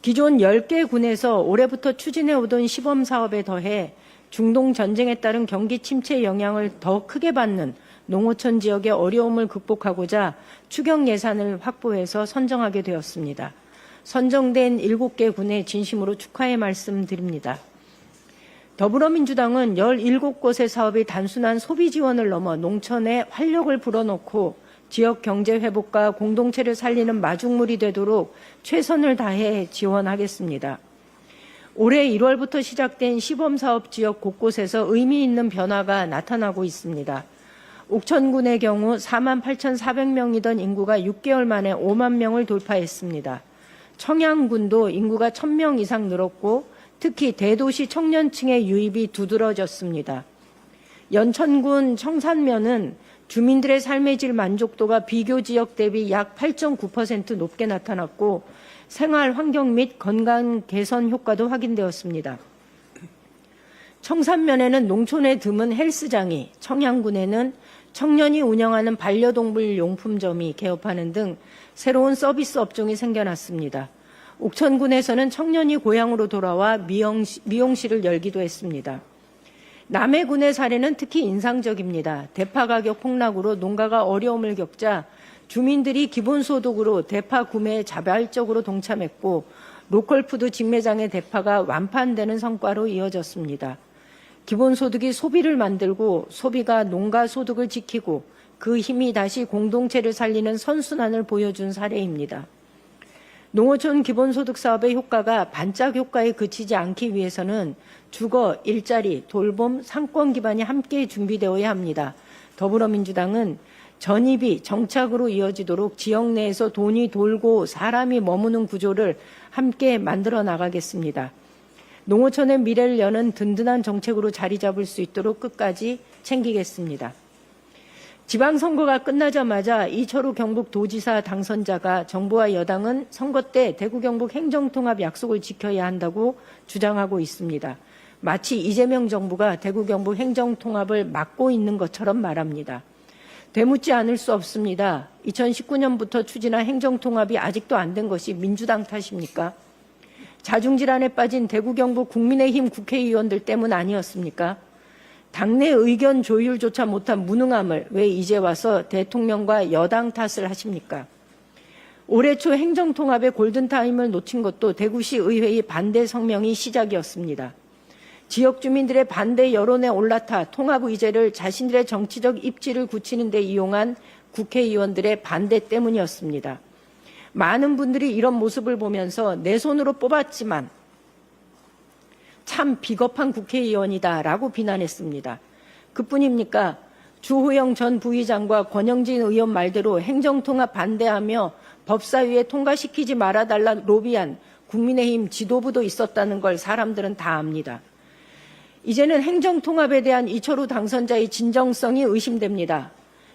기존 10개 군에서 올해부터 추진해오던 시범사업에 더해 중동 전쟁에 따른 경기 침체 영향을 더 크게 받는 농어촌 지역의 어려움을 극복하고자 추경 예산을 확보해서 선정하게 되었습니다. 선정된 7개 군에 진심으로 축하의 말씀드립니다. 더불어민주당은 17곳의 사업이 단순한 소비 지원을 넘어 농촌에 활력을 불어넣고 지역 경제 회복과 공동체를 살리는 마중물이 되도록 최선을 다해 지원하겠습니다. 올해 1월부터 시작된 시범사업 지역 곳곳에서 의미 있는 변화가 나타나고 있습니다. 옥천군의 경우 48,400명이던 인구가 6개월 만에 5만 명을 돌파했습니다. 청양군도 인구가 1,000명 이상 늘었고 특히 대도시 청년층의 유입이 두드러졌습니다. 연천군 청산면은 주민들의 삶의 질 만족도가 비교 지역 대비 약 8.9% 높게 나타났고 생활 환경 및 건강 개선 효과도 확인되었습니다. 청산면에는 농촌에 드문 헬스장이, 청양군에는 청년이 운영하는 반려동물 용품점이 개업하는 등 새로운 서비스 업종이 생겨났습니다. 옥천군에서는 청년이 고향으로 돌아와 미용실을 열기도 했습니다. 남해군의 사례는 특히 인상적입니다. 대파 가격 폭락으로 농가가 어려움을 겪자 주민들이 기본소득으로 대파 구매에 자발적으로 동참했고 로컬푸드 직매장의 대파가 완판되는 성과로 이어졌습니다. 기본소득이 소비를 만들고 소비가 농가 소득을 지키고 그 힘이 다시 공동체를 살리는 선순환을 보여준 사례입니다. 농어촌 기본소득 사업의 효과가 반짝 효과에 그치지 않기 위해서는 주거, 일자리, 돌봄, 상권 기반이 함께 준비되어야 합니다. 더불어민주당은 전입이 정착으로 이어지도록 지역 내에서 돈이 돌고 사람이 머무는 구조를 함께 만들어 나가겠습니다. 농어촌의 미래를 여는 든든한 정책으로 자리 잡을 수 있도록 끝까지 챙기겠습니다. 지방선거가 끝나자마자 이철우 경북도지사 당선자가 정부와 여당은 선거 때 대구 경북 행정통합 약속을 지켜야 한다고 주장하고 있습니다. 마치 이재명 정부가 대구 경북 행정통합을 막고 있는 것처럼 말합니다. 되묻지 않을 수 없습니다. 2019년부터 추진한 행정통합이 아직도 안 된 것이 민주당 탓입니까? 자중질환에 빠진 대구 경북 국민의힘 국회의원들 때문 아니었습니까? 당내 의견 조율조차 못한 무능함을 왜 이제 와서 대통령과 여당 탓을 하십니까? 올해 초 행정통합의 골든타임을 놓친 것도 대구시 의회의 반대 성명이 시작이었습니다. 지역 주민들의 반대 여론에 올라타 통합 의제를 자신들의 정치적 입지를 굳히는 데 이용한 국회의원들의 반대 때문이었습니다. 많은 분들이 이런 모습을 보면서 내 손으로 뽑았지만 참 비겁한 국회의원이다라고 비난했습니다. 그뿐입니까? 주호영 전 부의장과 권영진 의원 말대로 행정통합 반대하며 법사위에 통과시키지 말아달라 로비한 국민의힘 지도부도 있었다는 걸 사람들은 다 압니다. 이제는 행정통합에 대한 이철우 당선자의 진정성이 의심됩니다.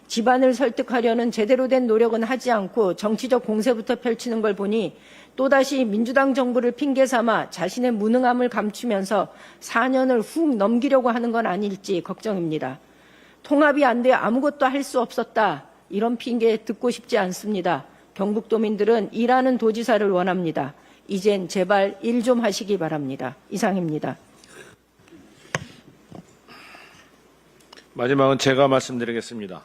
집안을 설득하려는 제대로 된 노력은 하지 않고 정치적 공세부터 펼치는 걸 보니 또다시 민주당 정부를 핑계 삼아 자신의 무능함을 감추면서 4년을 훅 넘기려고 하는 건 아닐지 걱정입니다. 통합이 안 돼 아무것도 할 수 없었다. 이런 핑계 듣고 싶지 않습니다. 경북도민들은 일하는 도지사를 원합니다. 이젠 제발 일 좀 하시기 바랍니다. 이상입니다. 마지막은 제가 말씀드리겠습니다.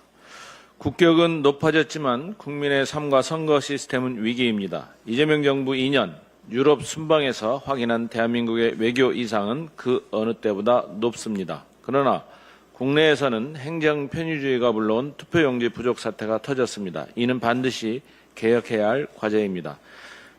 국격은 높아졌지만 국민의 삶과 선거 시스템은 위기입니다. 이재명 정부 2년 유럽 순방에서 확인한 대한민국의 외교 이상은 그 어느 때보다 높습니다. 그러나 국내에서는 행정 편의주의가 불러온 투표용지 부족 사태가 터졌습니다. 이는 반드시 개혁해야 할 과제입니다.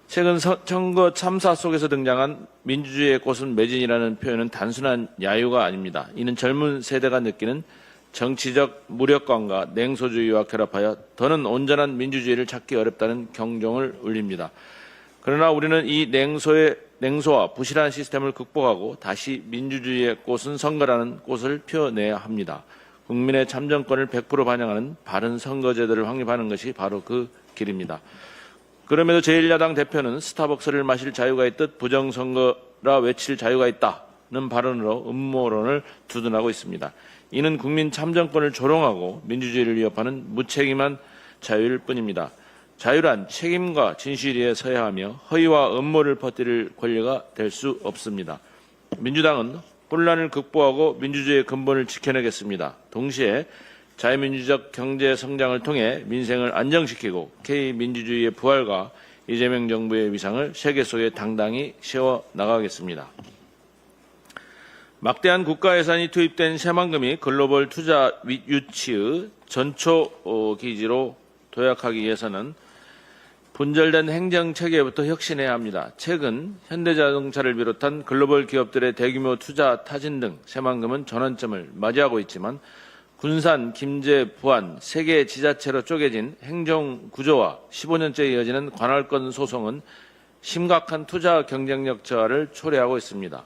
최근 선거 참사 속에서 등장한 민주주의의 꽃은 매진이라는 표현은 단순한 야유가 아닙니다. 이는 젊은 세대가 느끼는 정치적 무력감과 냉소주의와 결합하여 더는 온전한 민주주의를 찾기 어렵다는 경종을 울립니다. 그러나 우리는 이 냉소와 부실한 시스템을 극복하고 다시 민주주의의 꽃은 선거라는 꽃을 피워내야 합니다. 국민의 참정권을 100% 반영하는 바른 선거제도를 확립하는 것이 바로 그 길입니다. 그럼에도 제1야당 대표는 스타벅스를 마실 자유가 있듯 부정선거라 외칠 자유가 있다는 발언으로 음모론을 두둔하고 있습니다. 이는 국민 참정권을 조롱하고 민주주의를 위협하는 무책임한 자유일 뿐입니다. 자유란 책임과 진실에 서야 하며 허위와 음모를 퍼뜨릴 권리가 될 수 없습니다. 민주당은 혼란을 극복하고 민주주의의 근본을 지켜내겠습니다. 동시에 자유민주적 경제 성장을 통해 민생을 안정시키고 K민주주의의 부활과 이재명 정부의 위상을 세계 속에 당당히 세워나가겠습니다. 막대한 국가 예산이 투입된 새만금이 글로벌 투자 유치의 전초 기지로 도약하기 위해서는 분절된 행정체계부터 혁신해야 합니다. 최근 현대자동차를 비롯한 글로벌 기업들의 대규모 투자 타진 등 새만금은 전환점을 맞이하고 있지만 군산, 김제, 부안 세 개 지자체로 쪼개진 행정구조와 15년째 이어지는 관할권 소송은 심각한 투자 경쟁력 저하를 초래하고 있습니다.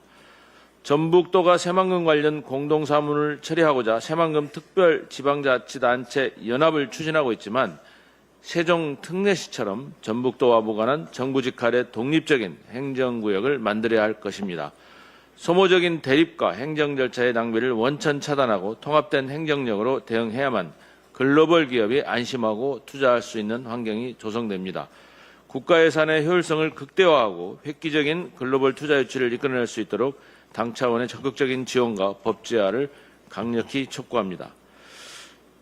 전북도가 새만금 관련 공동사무를 처리하고자 새만금 특별지방자치단체 연합을 추진하고 있지만 세종 특례시처럼 전북도와 무관한 정부 직할의 독립적인 행정구역을 만들어야 할 것입니다. 소모적인 대립과 행정 절차의 낭비를 원천 차단하고 통합된 행정력으로 대응해야만 글로벌 기업이 안심하고 투자할 수 있는 환경이 조성됩니다. 국가 예산의 효율성을 극대화하고 획기적인 글로벌 투자 유치를 이끌어낼 수 있도록 당 차원의 적극적인 지원과 법 제화를 강력히 촉구합니다.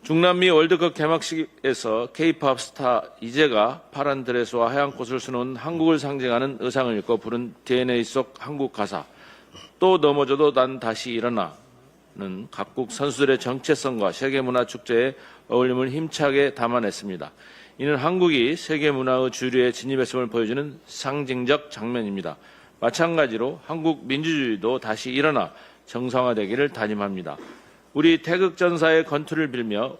중남미 월드컵 개막식에서 K-팝 스타 이재가 파란 드레스와 하얀 꽃을 수놓은 한국을 상징하는 의상을 입고 부른 DNA 속 한국 가사 또 넘어져도 난 다시 일어나는 각국 선수들의 정체성과 세계문화축제의 어울림을 힘차게 담아냈습니다. 이는 한국이 세계 문화의 주류에 진입했음을 보여주는 상징적 장면입니다. 마찬가지로 한국 민주주의도 다시 일어나 정상화되기를 다짐합니다. 우리 태극전사의 건투를 빌며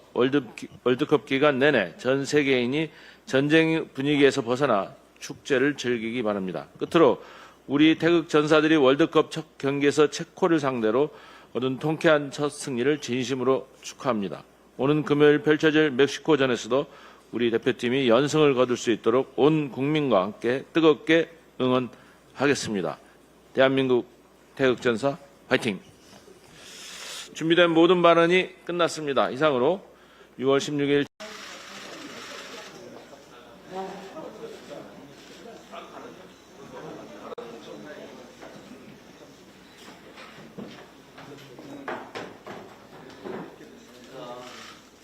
월드컵 기간 내내 전 세계인이 전쟁 분위기에서 벗어나 축제를 즐기기 바랍니다. 끝으로 우리 태극전사들이 월드컵 첫 경기에서 체코를 상대로 얻은 통쾌한 첫 승리를 진심으로 축하합니다. 오는 금요일 펼쳐질 멕시코전에서도 우리 대표팀이 연승을 거둘 수 있도록 온 국민과 함께 뜨겁게 응원하겠습니다. 대한민국 태극전사 화이팅! 준비된 모든 발언이 끝났습니다. 이상으로 6월 16일